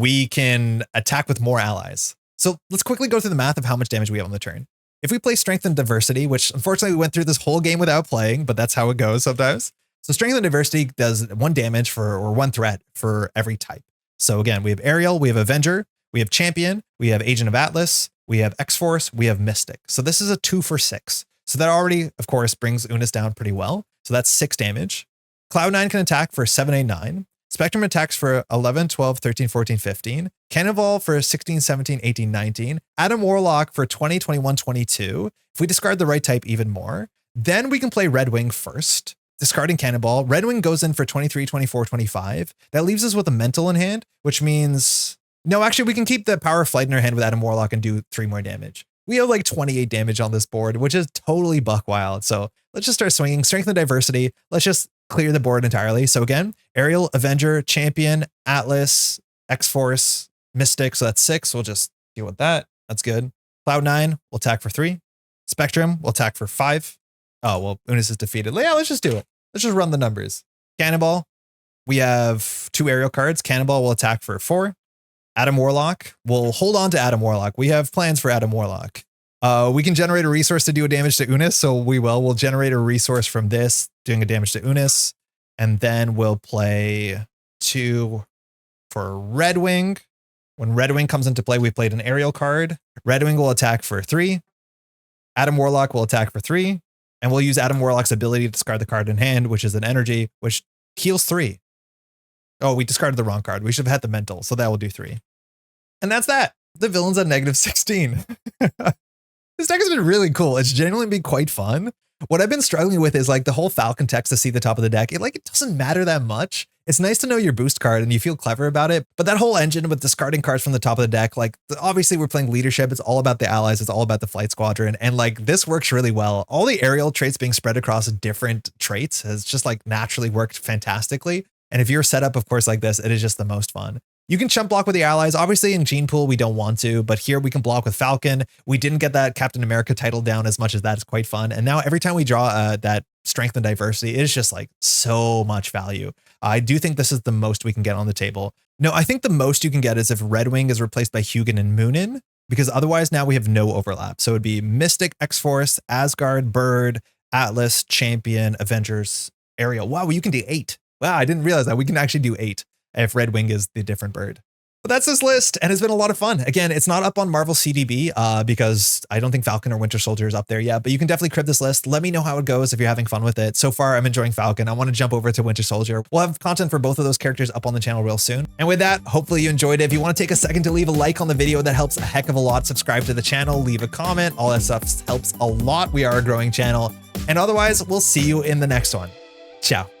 We can attack with more allies. So let's quickly go through the math of how much damage we have on the turn. If we play Strength and Diversity, which unfortunately we went through this whole game without playing, but that's how it goes sometimes. So Strength and Diversity does 1 damage for, or 1 threat for every type. So again, we have Aerial, we have Avenger, we have Champion, we have Agent of Atlas, we have X-Force, we have Mystic. So this is a 2 for 6. So that already, of course, brings Unus down pretty well. So that's 6 damage. Cloud9 can attack for 7, 8, 9. Spectrum attacks for 11, 12, 13, 14, 15. Cannonball for 16, 17, 18, 19. Adam Warlock for 20, 21, 22. If we discard the right type, even more. Then we can play Red Wing first. Discarding Cannonball. Red Wing goes in for 23, 24, 25. That leaves us with a Mental in hand, which means... No, actually, we can keep the Power of Flight in our hand with Adam Warlock and do 3 more damage. We have like 28 damage on this board, which is totally buck wild. So let's just start swinging. Strength and Diversity. Let's just clear the board entirely. So again, Aerial, Avenger, Champion, Atlas, X-Force, Mystic. So that's 6. We'll just deal with that. That's good. Cloud9 will attack for 3. Spectrum will attack for 5. Oh, well, Unus is defeated. Yeah, let's just do it. Let's just run the numbers. Cannonball. We have 2 aerial cards. Cannonball will attack for 4. Adam Warlock. We'll hold on to Adam Warlock. We have plans for Adam Warlock. We can generate a resource to do a damage to Unus, so we will. We'll generate a resource from this, doing a damage to Unus, and then we'll play 2 for Red Wing. When Red Wing comes into play, we played an aerial card. Red Wing will attack for 3. Adam Warlock will attack for 3, and we'll use Adam Warlock's ability to discard the card in hand, which is an energy, which heals 3. Oh, we discarded the wrong card. We should have had the mental, so that will do 3. And that's that. The villain's at -16. This deck has been really cool. It's genuinely been quite fun. What I've been struggling with is like the whole Falcon text to see the top of the deck. It doesn't matter that much. It's nice to know your boost card and you feel clever about it. But that whole engine with discarding cards from the top of the deck, like obviously we're playing leadership. It's all about the allies. It's all about the flight squadron. And like this works really well. All the aerial traits being spread across different traits has just like naturally worked fantastically. And if you're set up, of course, like this, it is just the most fun. You can chump block with the allies. Obviously in Gene Pool, we don't want to, but here we can block with Falcon. We didn't get that Captain America title down as much as that is quite fun. And now every time we draw that Strength and Diversity, it is just like so much value. I do think this is the most we can get on the table. No, I think the most you can get is if Red Wing is replaced by Hugin and Moonin, because otherwise now we have no overlap. So it'd be Mystic, X-Force, Asgard, Bird, Atlas, Champion, Avengers, Aerial. Wow, you can do 8. Wow, I didn't realize that. We can actually do 8. If Red Wing is the different bird. But that's this list, and it's been a lot of fun. Again, it's not up on Marvel CDB because I don't think Falcon or Winter Soldier is up there yet, but you can definitely crib this list. Let me know how it goes if you're having fun with it. So far, I'm enjoying Falcon. I want to jump over to Winter Soldier. We'll have content for both of those characters up on the channel real soon. And with that, hopefully you enjoyed it. If you want to take a second to leave a like on the video, that helps a heck of a lot. Subscribe to the channel, leave a comment. All that stuff helps a lot. We are a growing channel. And otherwise, we'll see you in the next one. Ciao.